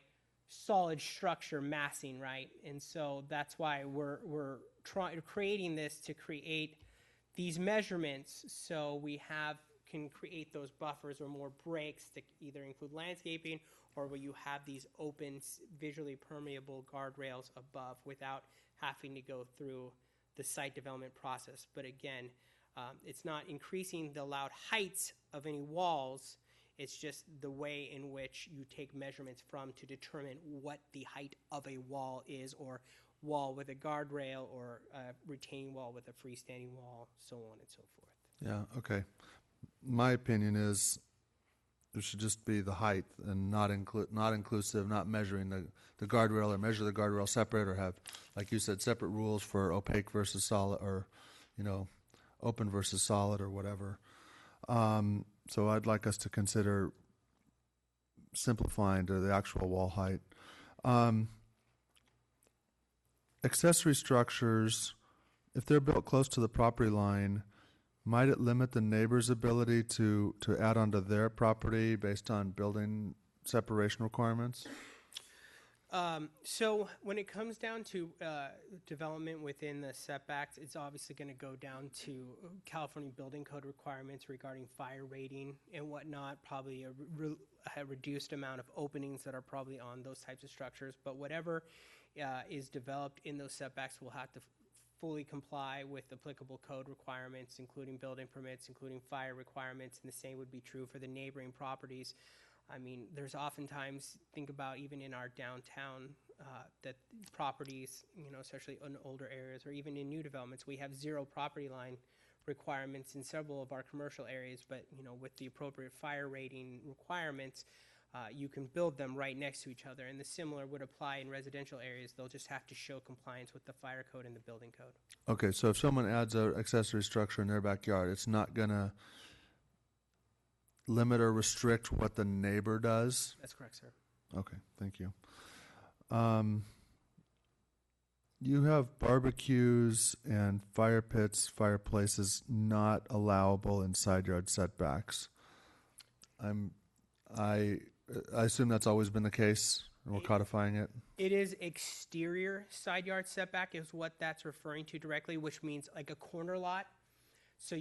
solid structure massing, right? And so that's why we're creating this to create these measurements, so we can create those buffers or more breaks to either include landscaping, or where you have these open, visually permeable guardrails above without having to go through the site development process. But again, it's not increasing the allowed heights of any walls. It's just the way in which you take measurements from to determine what the height of a wall is, or wall with a guardrail, or a retaining wall with a freestanding wall, so on and so forth. Yeah, okay. My opinion is it should just be the height and not inclusive, not measuring the guardrail, or measure the guardrail separate, or have, like you said, separate rules for opaque versus solid, or, open versus solid, or whatever. So I'd like us to consider simplifying to the actual wall height. Accessory structures, if they're built close to the property line, might it limit the neighbor's ability to add onto their property based on building separation requirements? So when it comes down to development within the setbacks, it's obviously going to go down to California Building Code requirements regarding fire rating and whatnot, probably a reduced amount of openings that are probably on those types of structures. But whatever is developed in those setbacks will have to fully comply with applicable code requirements, including building permits, including fire requirements, and the same would be true for the neighboring properties. I mean, there's oftentimes, think about even in our downtown, that properties, especially in older areas or even in new developments, we have zero property line requirements in several of our commercial areas, but, with the appropriate fire rating requirements, you can build them right next to each other. And the similar would apply in residential areas. They'll just have to show compliance with the fire code and the building code. Okay, so if someone adds an accessory structure in their backyard, it's not going to limit or restrict what the neighbor does? That's correct, sir. Okay, thank you. You have barbecues and fire pits, fireplaces not allowable in side yard setbacks. I assume that's always been the case, and we're codifying it. It is exterior side yard setback is what that's referring to directly, which means like a corner lot. So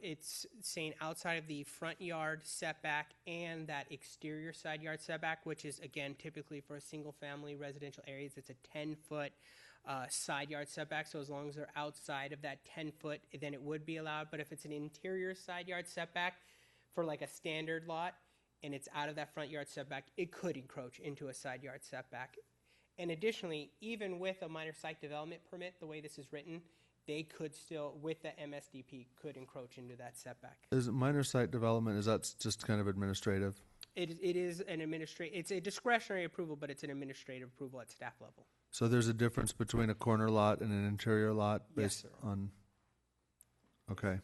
it's saying outside of the front yard setback and that exterior side yard setback, which is, again, typically for a single-family residential areas, it's a 10-foot side yard setback. So as long as they're outside of that 10-foot, then it would be allowed. But if it's an interior side yard setback for like a standard lot, and it's out of that front yard setback, it could encroach into a side yard setback. And additionally, even with a minor site development permit, the way this is written, they could still, with the MSDP, could encroach into that setback. Is it minor site development, is that just kind of administrative? It is an it's a discretionary approval, but it's an administrative approval at staff level. So there's a difference between a corner lot and an interior lot based on, okay.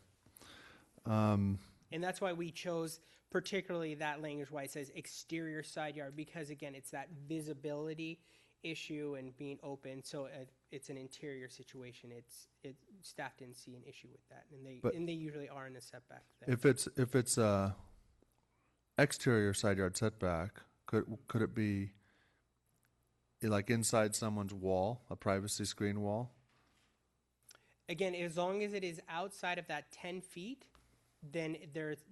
And that's why we chose particularly that language, why it says exterior side yard, because again, it's that visibility issue and being open. So it's an interior situation. Staff didn't see an issue with that, and they usually are in the setback. If it's a exterior side yard setback, could it be like inside someone's wall, a privacy screen wall? Again, as long as it is outside of that 10 feet, then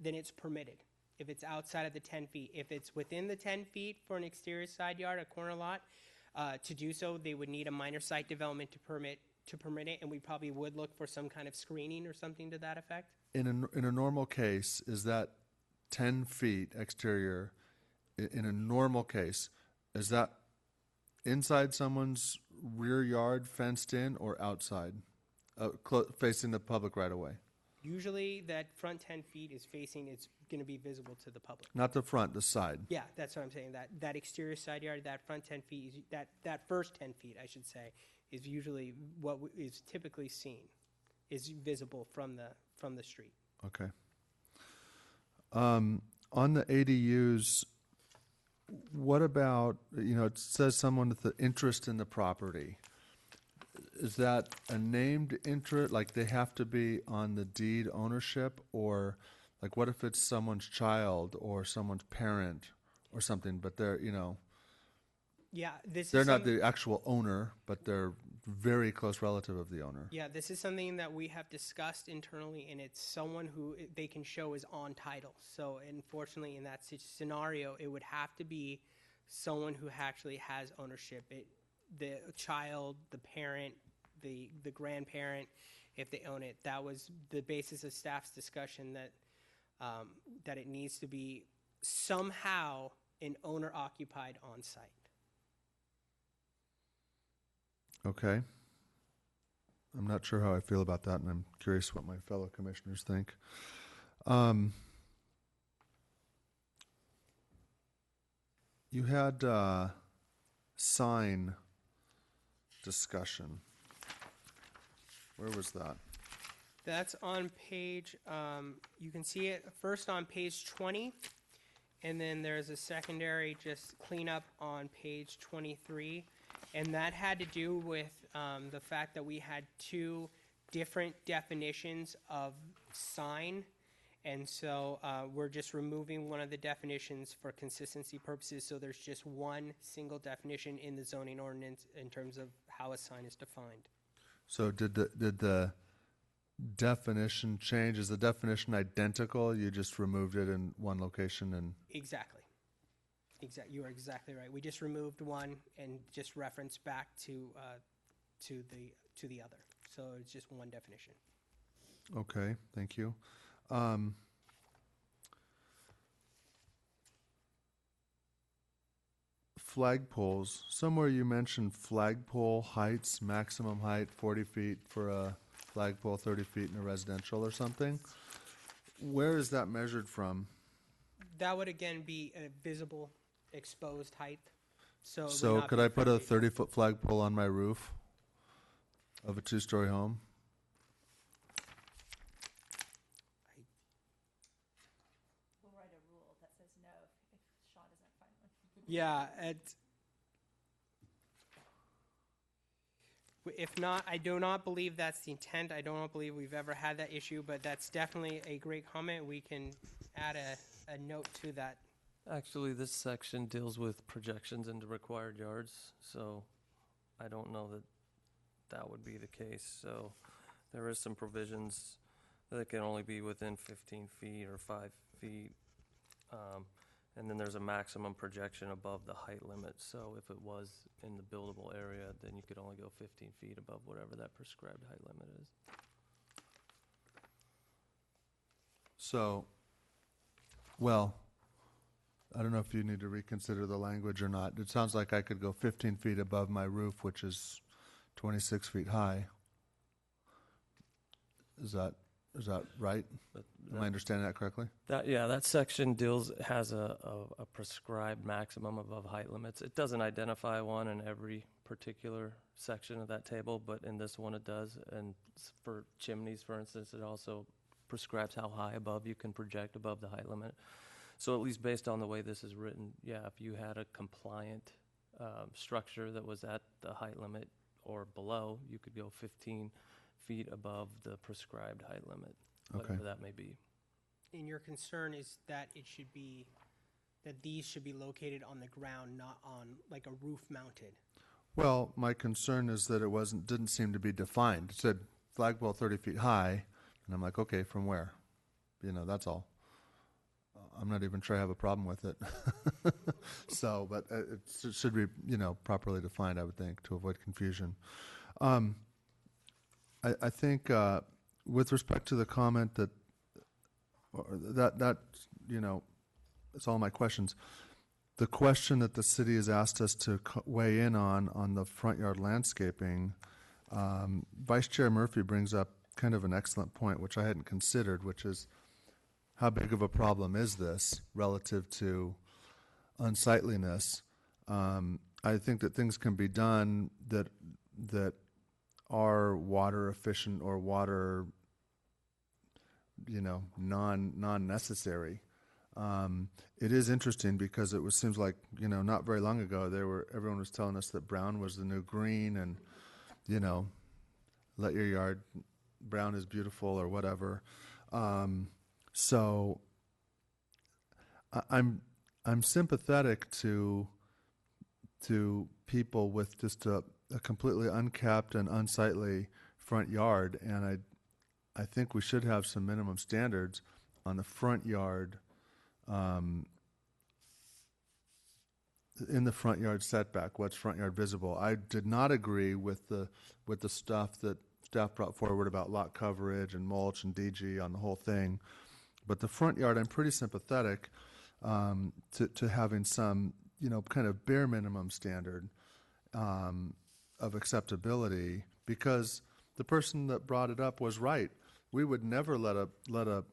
it's permitted. If it's outside of the 10 feet, if it's within the 10 feet for an exterior side yard, a corner lot, to do so, they would need a minor site development to permit it, and we probably would look for some kind of screening or something to that effect. In a normal case, is that 10 feet exterior, in a normal case, is that inside someone's rear yard fenced in or outside, facing the public right away? Usually that front 10 feet is it's going to be visible to the public. Not the front, the side. Yeah, that's what I'm saying. That exterior side yard, that front 10 feet, that first 10 feet, I should say, is usually what is typically seen, is visible from the street. Okay. On the ADUs, what about, it says someone with the interest in the property. is that a named interest, like they have to be on the deed ownership, or like what if it's someone's child or someone's parent or something, but they're, Yeah, this they're is not some- the actual owner, but they're very close relative of the owner. Yeah, this is something that we have discussed internally, and it's someone who they can show is on title. So unfortunately, in that scenario, it would have to be someone who actually has ownership. The child, the parent, the grandparent, if they own it. That was the basis of staff's discussion, that that it needs to be somehow an owner-occupied on-site. Okay. I'm not sure how I feel about that, and I'm curious what my fellow commissioners think. You had sign discussion. Where was that? That's on page, you can see it first on page 20, and then there's a secondary just cleanup on page 23. And that had to do with the fact that we had two different definitions of sign. And so we're just removing one of the definitions for consistency purposes. So there's just one single definition in the zoning ordinance in terms of how a sign is defined. So did the definition change? Is the definition identical? You just removed it in one location and Exactly. You are exactly right. We just removed one and just referenced back to the other. So it's just one definition. okay, thank you. Flagpoles. Somewhere you mentioned flagpole heights, maximum height 40 feet for a flagpole, 30 feet in a residential or something. Where is that measured from? That would again be a visible exposed height. So, it would So not could be I put a 30. 30-foot flagpole on my roof of a two-story home? We'll write a rule that says no if Sean doesn't find one. Yeah, if not, I do not believe that's the intent. I don't believe we've ever had that issue, but that's definitely a great comment. We can add a note to that. Actually, this section deals with projections into required yards, so I don't know that that would be the case. So there is some provisions that it can only be within 15 feet or 5 feet. And then there's a maximum projection above the height limit. So if it was in the buildable area, then you could only go 15 feet above whatever that prescribed height limit is. So, well, I don't know if you need to reconsider the language or not. It sounds like I could go 15 feet above my roof, which is 26 feet high. Is that right? Am I understanding that correctly? That section has a prescribed maximum above height limits. It doesn't identify one in every particular section of that table, but in this one it does. And for chimneys, for instance, it also prescribes how high above you can project above the height limit. So at least based on the way this is written, if you had a compliant structure that was at the height limit or below, you could go 15 feet above the prescribed height limit, whatever that may be. And your concern is that these should be located on the ground, not on like a roof mounted. Well, my concern is that it didn't seem to be defined. It said flagpole 30 feet high, and I'm like, okay, from where? That's all. I'm not even sure I have a problem with it. So, but it should be, properly defined, I would think, to avoid confusion. I think with respect to the comment that it's all my questions. The question that the city has asked us to weigh in on the front yard landscaping, Vice Chair Murphy brings up kind of an excellent point, which I hadn't considered, which is how big of a problem is this relative to unsightliness? I think that things can be done that are water efficient or water, non-necessary. It is interesting because seems like, not very long ago, everyone was telling us that brown was the new green, and, let your yard, brown is beautiful or whatever. So I'm sympathetic to people with just a completely uncapped and unsightly front yard, and I think we should have some minimum standards on the front yard, in the front yard setback, what's front yard visible. I did not agree with the stuff that staff brought forward about lot coverage and mulch and DG on the whole thing. But the front yard, I'm pretty sympathetic to having some, kind of bare minimum standard of acceptability, because the person that brought it up was right. We would never let a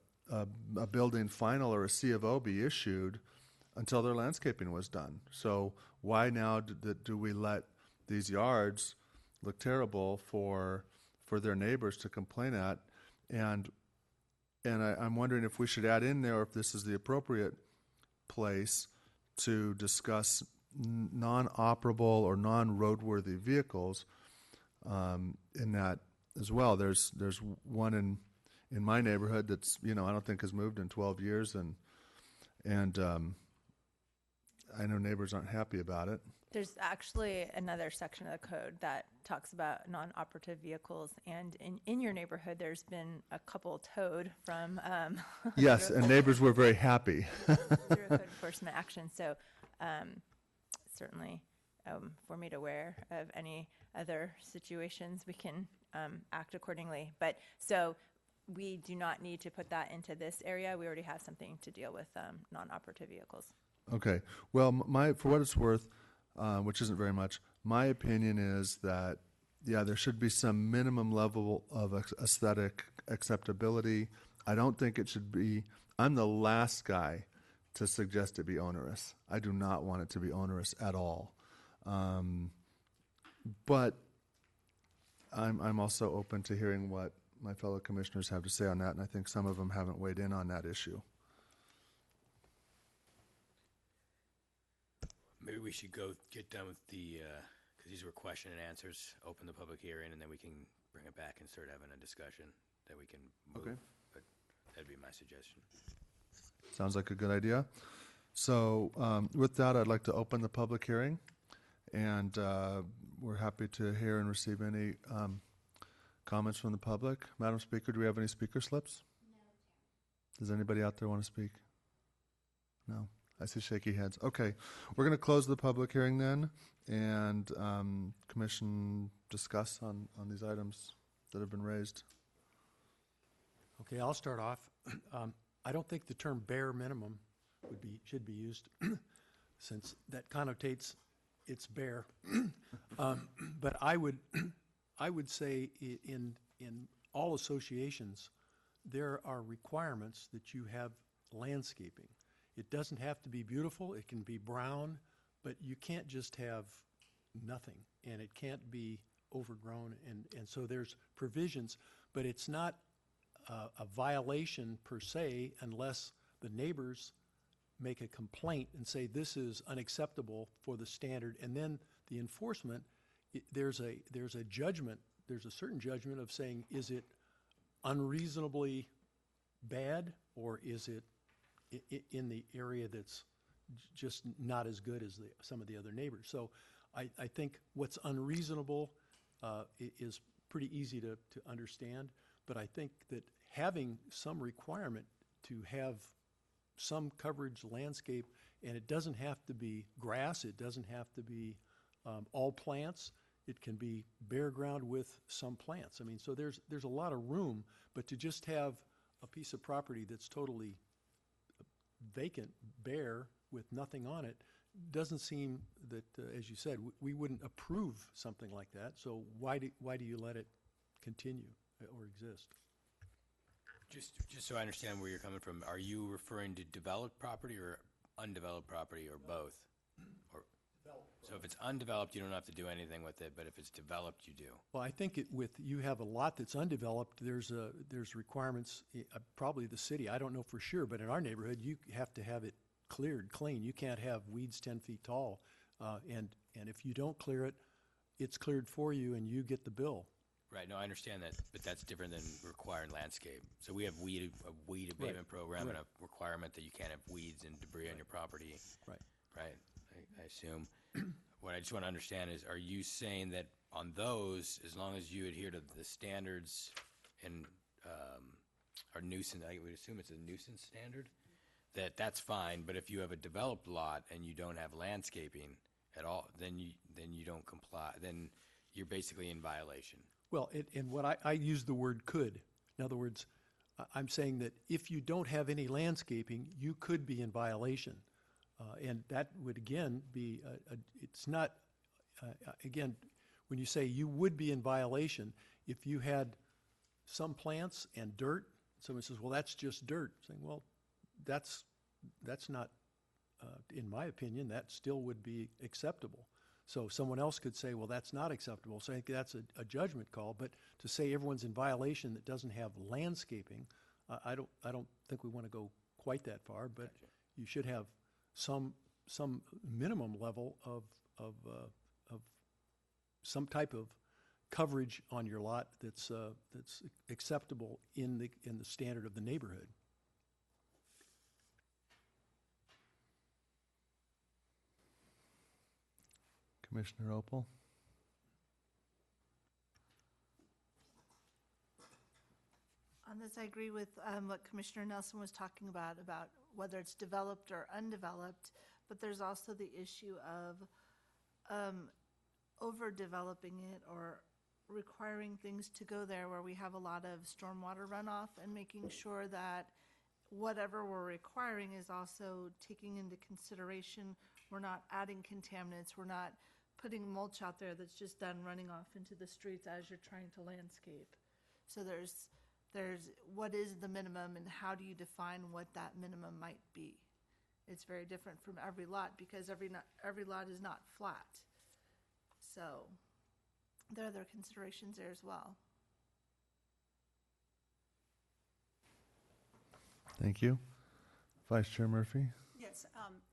building final or a C of O be issued until their landscaping was done. So why now do we let these yards look terrible for their neighbors to complain at? And I'm wondering if we should add in there, if this is the appropriate place to discuss non-operable or non-roadworthy vehicles in that as well. There's one in my neighborhood that's, I don't think has moved in 12 years, and I know neighbors aren't happy about it. There's actually another section of the code that talks about non-operative vehicles, and in your neighborhood, there's been a couple towed from Yes, and neighbors were very happy. through a code enforcement action. So certainly, if we're made aware of any other situations, we can act accordingly. But so we do not need to put that into this area. We already have something to deal with non-operative vehicles. Okay. Well, for what it's worth, which isn't very much, my opinion is that, there should be some minimum level of aesthetic acceptability. I don't think it should be, I'm the last guy to suggest it be onerous. I do not want it to be onerous at all. But I'm also open to hearing what my fellow commissioners have to say on that, and I think some of them haven't weighed in on that issue. Maybe we should get done with because these were question and answers, open the public hearing, and then we can bring it back and start having a discussion that we can move. Okay. But that'd be my suggestion. Sounds like a good idea. So with that, I'd like to open the public hearing, and we're happy to hear and receive any comments from the public. Madam Speaker, do we have any speaker slips? No. Does anybody out there want to speak? No. I see shaky heads. Okay, we're going to close the public hearing then, and commission discuss on these items that have been raised. Okay, I'll start off. I don't think the term bare minimum should be used since that connotates it's bare. But I would say in all associations there are requirements that you have landscaping. It doesn't have to be beautiful. It can be brown, but you can't just have nothing, and it can't be overgrown. And so there's provisions, but it's not a violation per se unless the neighbors make a complaint and say this is unacceptable for the standard, and then the enforcement, there's a judgment, there's a certain judgment of saying, is it unreasonably bad, or is it in the area that's just not as good as some of the other neighbors. So I think what's unreasonable is pretty easy to understand, but I think that having some requirement to have some coverage landscape, and it doesn't have to be grass, it doesn't have to be all plants, it can be bare ground with some plants. I mean, so there's a lot of room, but to just have a piece of property that's totally vacant, bare, with nothing on it, doesn't seem that, as you said, we wouldn't approve something like that. So why do you let it continue or exist? Just so I understand where you're coming from, are you referring to developed property or undeveloped property, or both? Or so if it's undeveloped, you don't have to do anything with it, but if it's developed, you do. Well, I think you have a lot that's undeveloped. There's requirements. Probably the city. I don't know for sure, but in our neighborhood, you have to have it cleared, clean. You can't have weeds 10 feet tall, and if you don't clear it, it's cleared for you, and you get the bill Right, no, I understand that, but that's different than required landscape. So we have a weed abatement program and right. a requirement that you can't have weeds and debris on your property, Right. right? I assume. What I just want to understand is, are you saying that on those, as long as you adhere to the standards and our nuisance, I would assume it's a nuisance standard, that's fine, but if you have a developed lot and you don't have landscaping at all, then you don't comply, then you're basically in violation. Well, and what I use the word could. In other words, I'm saying that if you don't have any landscaping, you could be in violation. And that would, again, be, it's not, again, when you say you would be in violation, if you had some plants and dirt, someone says, well, that's just dirt. Saying, well, that's not, in my opinion, that still would be acceptable. So someone else could say, well, that's not acceptable. So I think that's a judgment call. But to say everyone's in violation that doesn't have landscaping, I don't think we want to go quite that far. But Gotcha. You should have some minimum level of some type of coverage on your lot that's acceptable in the standard of the neighborhood. Commissioner Opal? On this, I agree with what Commissioner Nelson was talking about whether it's developed or undeveloped, but there's also the issue of overdeveloping it or requiring things to go there where we have a lot of stormwater runoff, and making sure that whatever we're requiring is also taking into consideration we're not adding contaminants, we're not putting mulch out there that's just done running off into the streets as you're trying to landscape. So there's what is the minimum and how do you define what that minimum might be? It's very different from every lot because every lot is not flat. So there are other considerations there as well. Thank you. Vice Chair Murphy? Yes,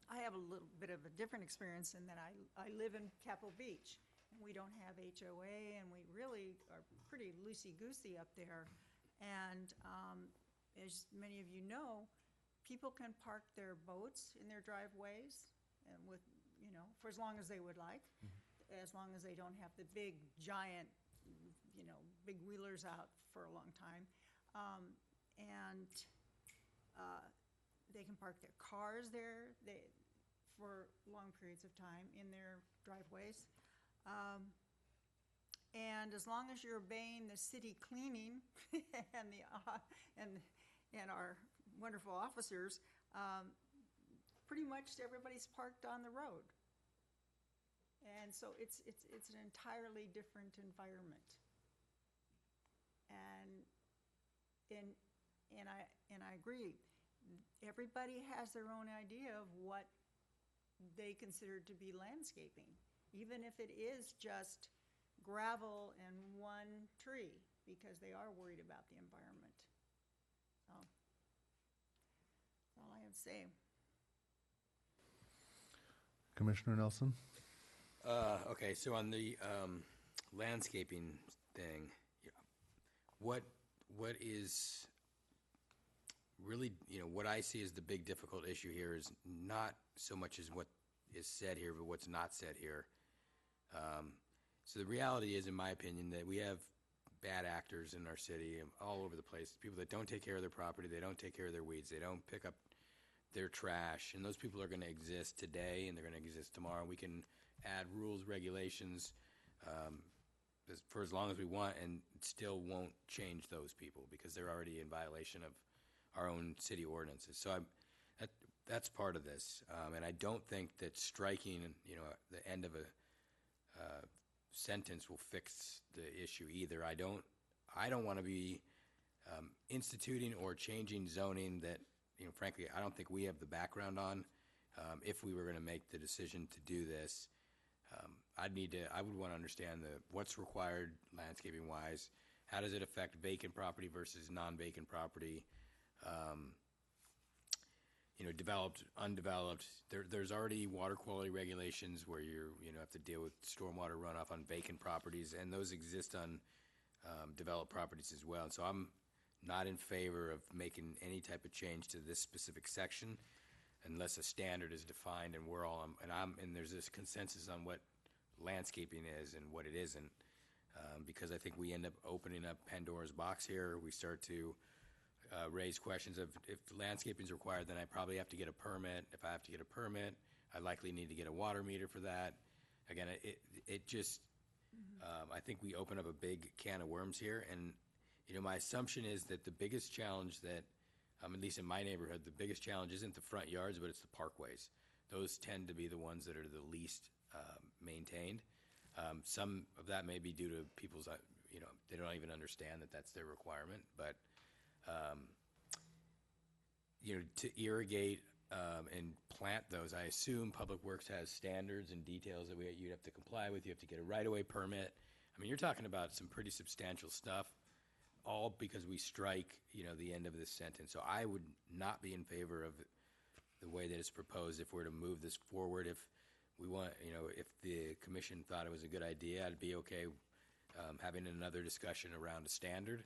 I have a little bit of a different experience in that I live in Capitol Beach, and we don't have HOA, and we really are pretty loosey-goosey up there. And as many of you know, people can park their boats in their driveways and with, for as long as they would like, as long as they don't have the big, giant, big wheelers out for a long time. They can park their cars there for long periods of time in their driveways. And as long as you're obeying the city cleaning and our wonderful officers, pretty much everybody's parked on the road. And so it's an entirely different environment. And I agree. Everybody has their own idea of what they consider to be landscaping, even if it is just gravel and one tree, because they are worried about the environment. So that's all I have to say. Commissioner Nelson? Okay, so on the landscaping thing, what is really, what I see as the big difficult issue here is not so much as what is said here, but what's not said here. So the reality is, in my opinion, that we have bad actors in our city all over the place. People that don't take care of their property, they don't take care of their weeds, they don't pick up their trash, and those people are going to exist today and they're going to exist tomorrow. We can add rules, regulations for as long as we want, and it still won't change those people because they're already in violation of our own city ordinances. So that's part of this, and I don't think that striking, the end of a sentence will fix the issue either. I don't want to be instituting or changing zoning that, frankly, I don't think we have the background on. If we were going to make the decision to do this, I would want to understand what's required landscaping wise. How does it affect vacant property versus non-vacant property? Developed, undeveloped. There's already water quality regulations where you have to deal with stormwater runoff on vacant properties, and those exist on developed properties as well. And so I'm not in favor of making any type of change to this specific section unless a standard is defined and we're all, and there's this consensus on what landscaping is and what it isn't. Because I think we end up opening up Pandora's box here. We start to raise questions of if landscaping is required, then I probably have to get a permit. If I have to get a permit, I likely need to get a water meter for that. Again, it just, I think we open up a big can of worms here. And, you know, my assumption is that the biggest challenge that, at least in my neighborhood, the biggest challenge isn't the front yards, but it's the parkways. Those tend to be the ones that are the least maintained. Some of that may be due to people's, you know, they don't even understand that that's their requirement. But, you know, to irrigate and plant those, I assume Public Works has standards and details that you'd have to comply with. You have to get a right-of-way permit. I mean, you're talking about some pretty substantial stuff, all because we strike, you know, the end of this sentence. So I would not be in favor of the way that it's proposed if we're to move this forward. If we want, you know, if the commission thought it was a good idea, I'd be okay having another discussion around a standard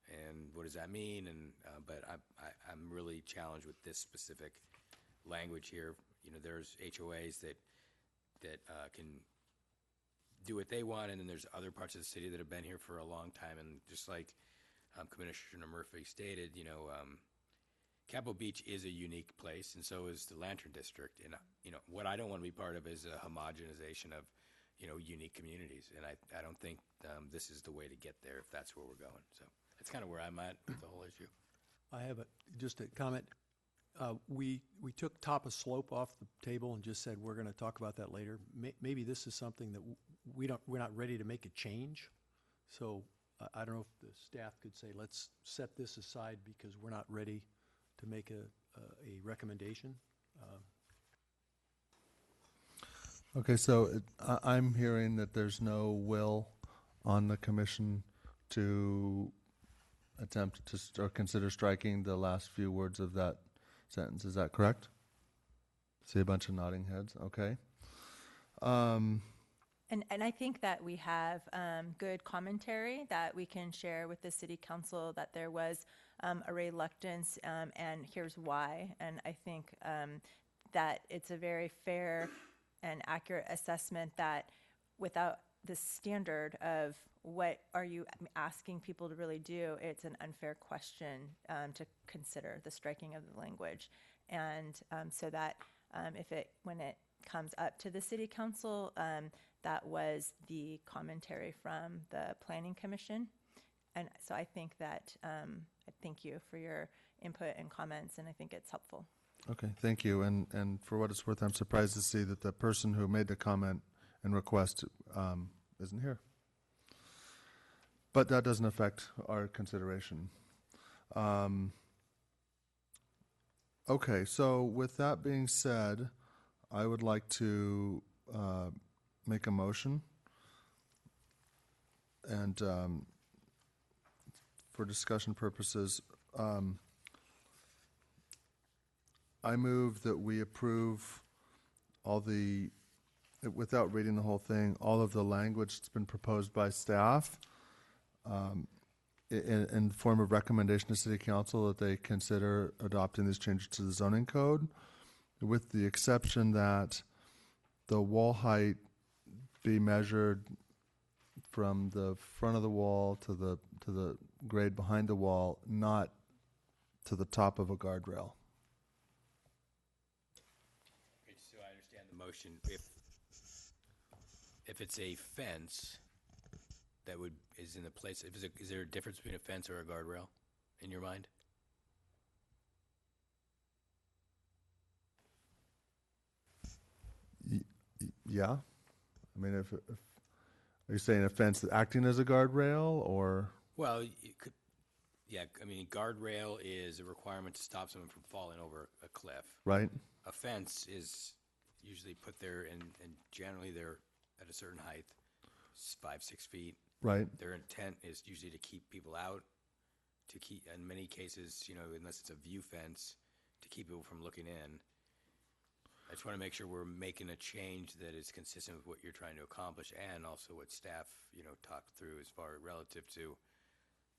and what does that mean. And but I'm really challenged with this specific language here. You know, there's HOAs that can do what they want, and then there's other parts of the city that have been here for a long time. And just like Commissioner Murphy stated, you know, Capitol Beach is a unique place, and so is the Lantern District. And, you know, what I don't want to be part of is a homogenization of, you know, unique communities. And I don't think this is the way to get there if that's where we're going. So that's kind of where I'm at with the whole issue. I have just a comment. We took top of slope off the table and just said we're going to talk about that later. Maybe this is something that we're not ready to make a change. So I don't know if the staff could say, let's set this aside because we're not ready to make a recommendation. Okay, so I'm hearing that there's no will on the commission to attempt to or consider striking the last few words of that sentence. Is that correct? See a bunch of nodding heads. Okay. And I think that we have good commentary that we can share with the city council, that there was a reluctance, and here's why. And I think that it's a very fair and accurate assessment that without the standard of what are you asking people to really do, it's an unfair question to consider the striking of the language. And so that when it comes up to the city council, that was the commentary from the Planning Commission. And so I think that, thank you for your input and comments, and I think it's helpful. Okay, thank you. And for what it's worth, I'm surprised to see that the person who made the comment and request isn't here. But that doesn't affect our consideration. Okay, so with that being said, I would like to make a motion. And for discussion purposes, I move that we approve all the, without reading the whole thing, all of the language that's been proposed by staff in the form of recommendation to City Council that they consider adopting these changes to the zoning code, with the exception that the wall height be measured from the front of the wall to the grade behind the wall, not to the top of a guardrail. Okay, so I understand the motion. If it's a fence that is in the place, is there a difference between a fence or a guardrail in your mind? Yeah, I mean, if are you saying a fence acting as a guardrail, or? Well, you could, yeah. I mean, guardrail is a requirement to stop someone from falling over a cliff. Right. A fence is usually put there, and generally they're at a certain height, 5-6 feet. Right. Their intent is usually to keep people out, to keep, in many cases, you know, unless it's a view fence, to keep people from looking in. I just want to make sure we're making a change that is consistent with what you're trying to accomplish and also what staff, talked through as far relative to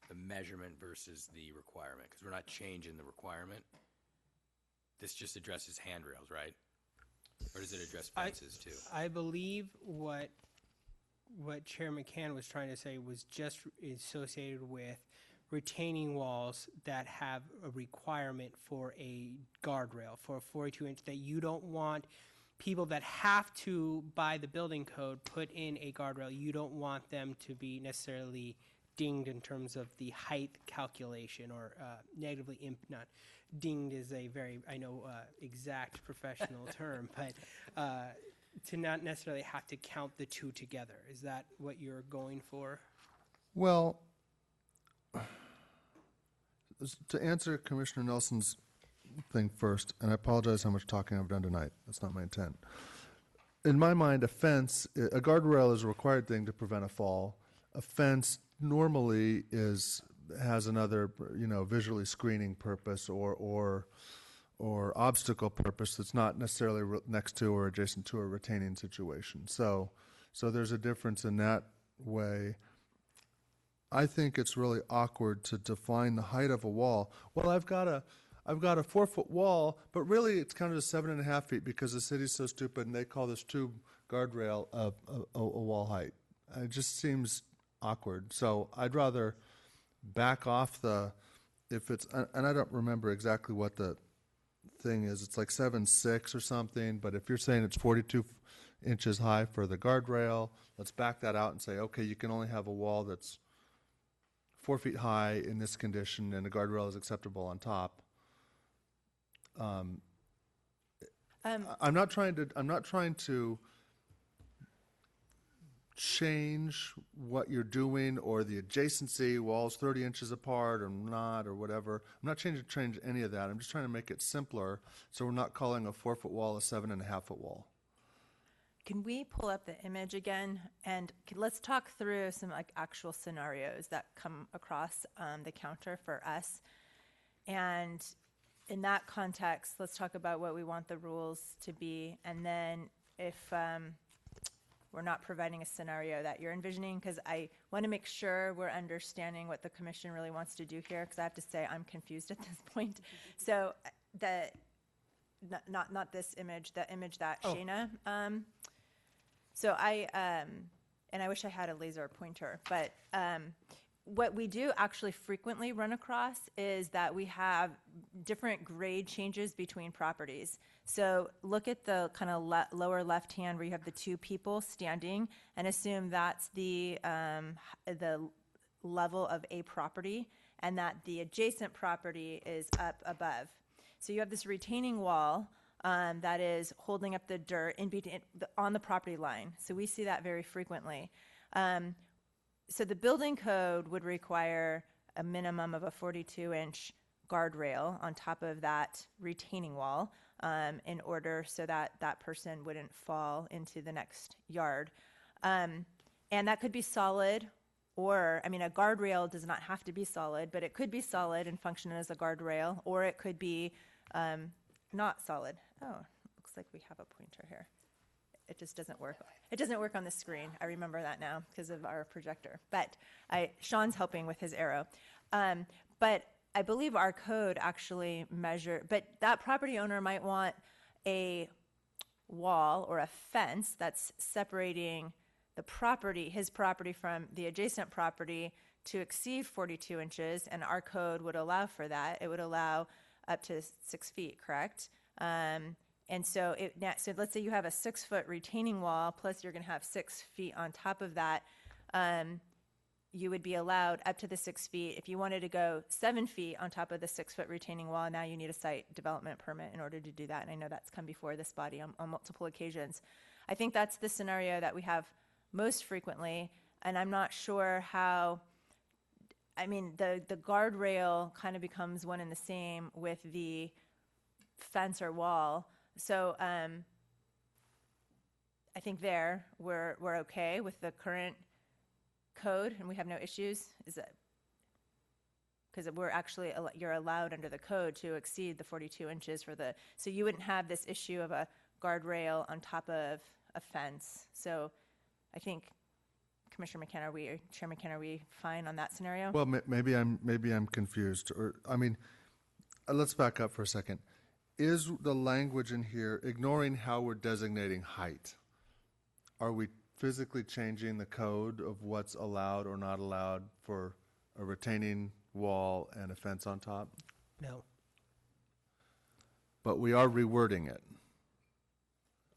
the measurement versus the requirement, because we're not changing the requirement. This just addresses handrails, right? Or does it address fences too? I believe what Chair McCann was trying to say was just associated with retaining walls that have a requirement for a guardrail, for a 42-inch, that you don't want people that have to, by the building code, put in a guardrail. You don't want them to be necessarily dinged in terms of the height calculation, or negatively not dinged is a very, I know, exact professional term, but to not necessarily have to count the two together. Is that what you're going for? Well, to answer Commissioner Nelson's thing first, and I apologize how much talking I've done tonight. That's not my intent. In my mind, a guardrail is a required thing to prevent a fall. A fence normally has another, visually screening purpose or obstacle purpose that's not necessarily next to or adjacent to a retaining situation. So there's a difference in that way. I think it's really awkward to define the height of a wall. Well, I've got a 4-foot wall, but really it's kind of 7.5 feet because the city's so stupid and they call this tube guardrail a wall height. It just seems awkward. So I'd rather back off and I don't remember exactly what the thing is. It's like 7.6 or something, but if you're saying it's 42 inches high for the guardrail, let's back that out and say, okay, you can only have a wall that's 4 feet high in this condition and the guardrail is acceptable on top. I'm not trying to change what you're doing or the adjacency, walls 30 inches apart or not or whatever. I'm not trying to change any of that. I'm just trying to make it simpler so we're not calling a 4-foot wall a 7.5-foot wall. Can we pull up the image again, and let's talk through some actual scenarios that come across the counter for us. And in that context, let's talk about what we want the rules to be, and then if we're not providing a scenario that you're envisioning, because I want to make sure we're understanding what the commission really wants to do here, because I have to say I'm confused at this point. So not this image, the image that Shayna. So and I wish I had a laser pointer, but what we do actually frequently run across is that we have different grade changes between properties. So look at the kind of lower left hand where you have the two people standing, and assume that's the level of a property, and that the adjacent property is up above. So you have this retaining wall that is holding up the dirt on the property line. So we see that very frequently. So the building code would require a minimum of a 42-inch guardrail on top of that retaining wall in order so that that person wouldn't fall into the next yard. And that could be solid, or, a guardrail does not have to be solid, but it could be solid and function as a guardrail, or it could be not solid. Oh, looks like we have a pointer here. It just doesn't work. It doesn't work on the screen. I remember that now because of our projector. But Sean's helping with his arrow. But I believe our code actually but that property owner might want a wall or a fence that's separating the property, his property, from the adjacent property to exceed 42 inches, and our code would allow for that. It would allow up to 6 feet, correct? And so let's say you have a 6-foot retaining wall, plus you're going to have 6 feet on top of that. You would be allowed up to the 6 feet. If you wanted to go 7 feet on top of the 6-foot retaining wall, now you need a site development permit in order to do that. And I know that's come before this body on multiple occasions. I think that's the scenario that we have most frequently, and I'm not sure how. The guardrail kind of becomes one and the same with the fence or wall. So I think we're okay with the current code, and we have no issues. Is that because you're allowed under the code to exceed the 42 inches so you wouldn't have this issue of a guardrail on top of a fence. So I think Commissioner McKenna, Chair McKenna, are we fine on that scenario? Well, maybe I'm confused, or, I mean, let's back up for a second. Is the language in here, ignoring how we're designating height, are we physically changing the code of what's allowed or not allowed for a retaining wall and a fence on top? No. But we are rewording it.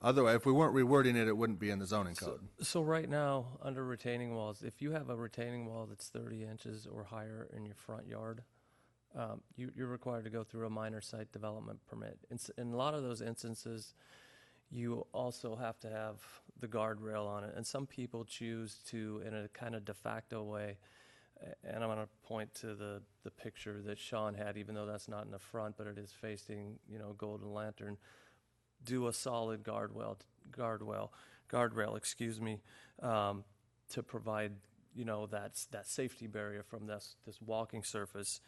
Otherwise, if we weren't rewording it, it wouldn't be in the zoning code. So right now, under retaining walls, if you have a retaining wall that's 30 inches or higher in your front yard, you're required to go through a minor site development permit. In a lot of those instances, you also have to have the guardrail on it. And some people choose to, in a kind of de facto way, and I'm going to point to the picture that Sean had, even though that's not in the front, but it is facing, Golden Lantern, do a solid guardrail, to provide, that safety barrier from this walking surface.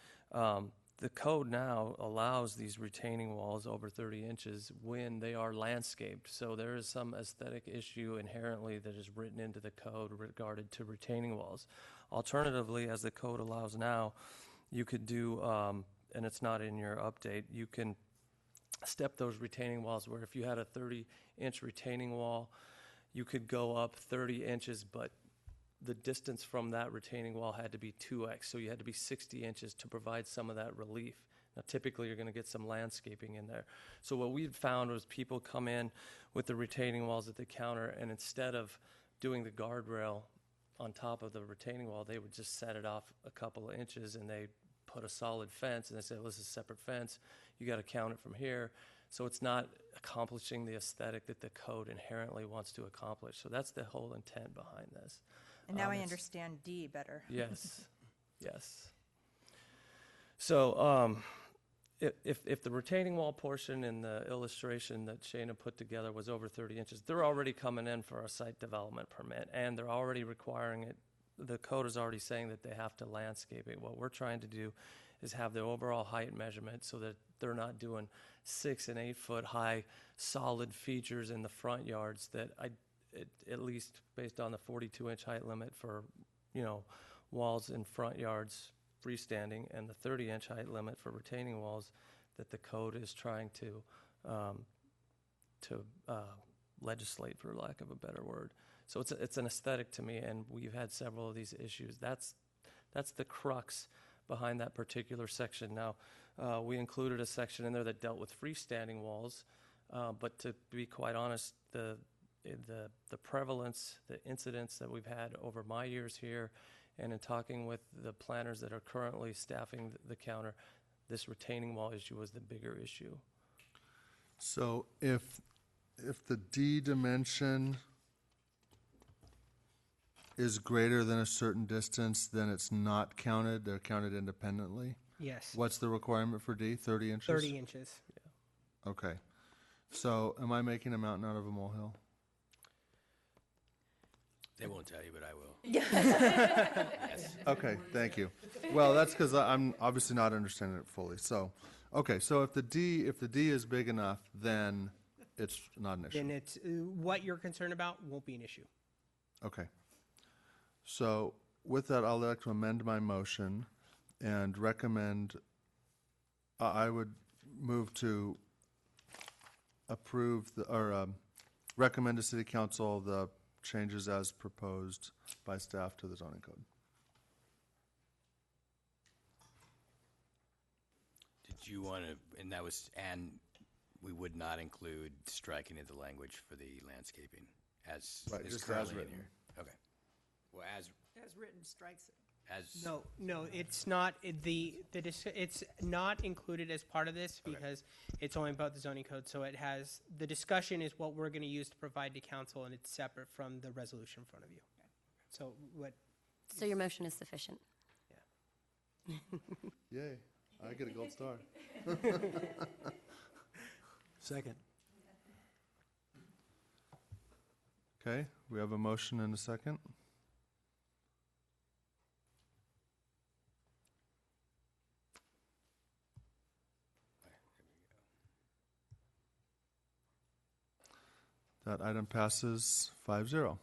The code now allows these retaining walls over 30 inches when they are landscaped. So there is some aesthetic issue inherently that is written into the code regarded to retaining walls. Alternatively, as the code allows now, you could do, and it's not in your update, you can step those retaining walls where if you had a 30-inch retaining wall, you could go up 30 inches, but the distance from that retaining wall had to be 2x, so you had to be 60 inches to provide some of that relief. Now, typically, you're going to get some landscaping in there. So what we found was people come in with the retaining walls at the counter, and instead of doing the guardrail on top of the retaining wall, they would just set it off a couple of inches, and they put a solid fence, and they said, well, this is a separate fence. You got to count it from here. So it's not accomplishing the aesthetic that the code inherently wants to accomplish. So that's the whole intent behind this. And now I It's- understand D better. Yes, yes. So if the retaining wall portion in the illustration that Shana put together was over 30 inches, they're already coming in for a site development permit, and they're already requiring it. The code is already saying that they have to landscape it. What we're trying to do is have the overall height measurement so that they're not doing 6 and 8 foot high solid features in the front yards that at least based on the 42-inch height limit for, walls in front yards freestanding and the 30-inch height limit for retaining walls, that the code is trying to legislate, for lack of a better word. So it's an aesthetic to me, and we've had several of these issues. That's the crux behind that particular section. Now, we included a section in there that dealt with freestanding walls, but to be quite honest, the prevalence, the incidents that we've had over my years here, and in talking with the planners that are currently staffing the counter, this retaining wall issue was the bigger issue. So if the D dimension is greater than a certain distance, then it's not counted, they're counted independently? Yes. What's the requirement for D, 30 inches? 30 inches. Okay. So am I making a mountain out of a molehill? They won't tell you, but I will. Okay, thank you. Well, that's because I'm obviously not understanding it fully. So, okay, so if the D is big enough, then it's not an issue. Then it's what you're concerned about won't be an issue. Okay. So with that, I'd like to amend my motion and recommend, I would move to approve recommend to City Council the changes as proposed by staff to the zoning code. Did you want to, and we would not include striking of the language for the landscaping as Right, is just as currently in written. here? Okay. Well, as Written strikes it. No, it's not it's not included as part of this because it's only about the zoning code. So it has, the discussion is what we're going to use to provide to council, and it's separate from the resolution in front of you. So So your motion is sufficient? Yay, I get a gold star. Second. Okay, we have a motion and a second. That item passes 5-0.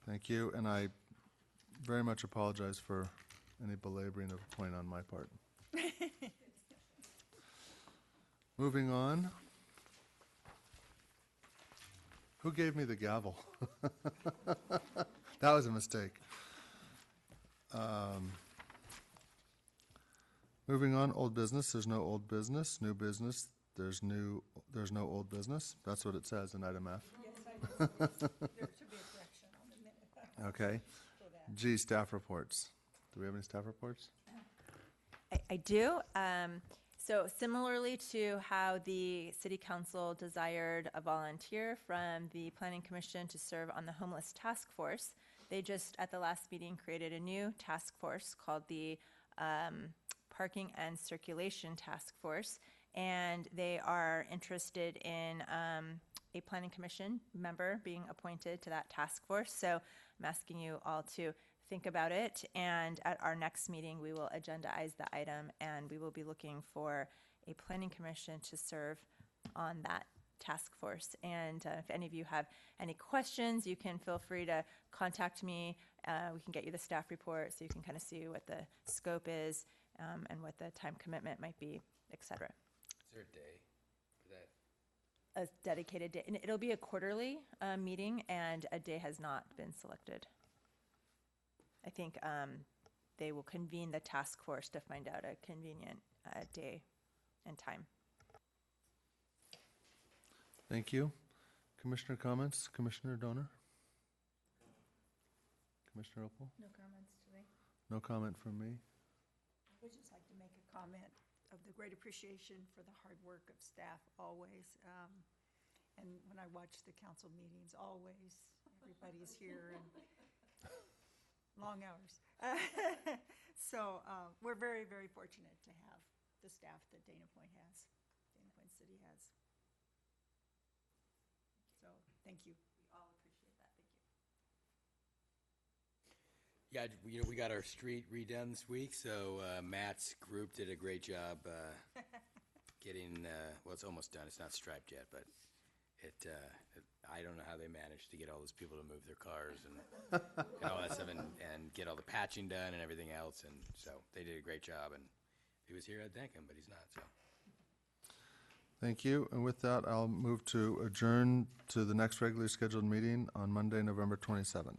Thank you, and I very much apologize for any belaboring of a point on my part. Moving on. Who gave me the gavel? That was a mistake. Moving on, old business, there's no old business. New business, there's no old business. That's what it says in item F. There should be a correction on the minute. Okay. G, staff reports. Do we have any staff reports? I do. So similarly to how the city council desired a volunteer from the planning commission to serve on the homeless task force, they just at the last meeting created a new task force called the Parking and Circulation Task Force, and they are interested in a planning commission member being appointed to that task force. So I'm asking you all to think about it, and at our next meeting, we will agendaize the item, and we will be looking for a planning commission to serve on that task force. And if any of you have any questions, you can feel free to contact me. We can get you the staff report so you can kind of see what the scope is and what the time commitment might be, et cetera. Is there a day for that? A dedicated day. And it'll be a quarterly meeting, and a day has not been selected. I think they will convene the task force to find out a convenient day and time. Thank you. Commissioner comments? Commissioner Donor? Commissioner Opal? No comments today. No comment from me. I would just like to make a comment of the great appreciation for the hard work of staff always. And when I watch the council meetings, always, everybody's here and long hours. So we're very, very fortunate to have the staff that Dana Point has, Dana Point City has. So thank you. We all appreciate that. Thank you. Yeah, we got our street redone this week, so Matt's group did a great job getting, well, it's almost done. It's not striped yet, but I don't know how they managed to get all those people to move their cars and all that stuff and get all the patching done and everything else. And so they did a great job. And if he was here, I'd thank him, but he's not. So. Thank you. And with that, I'll move to adjourn to the next regularly scheduled meeting on Monday, November 27th.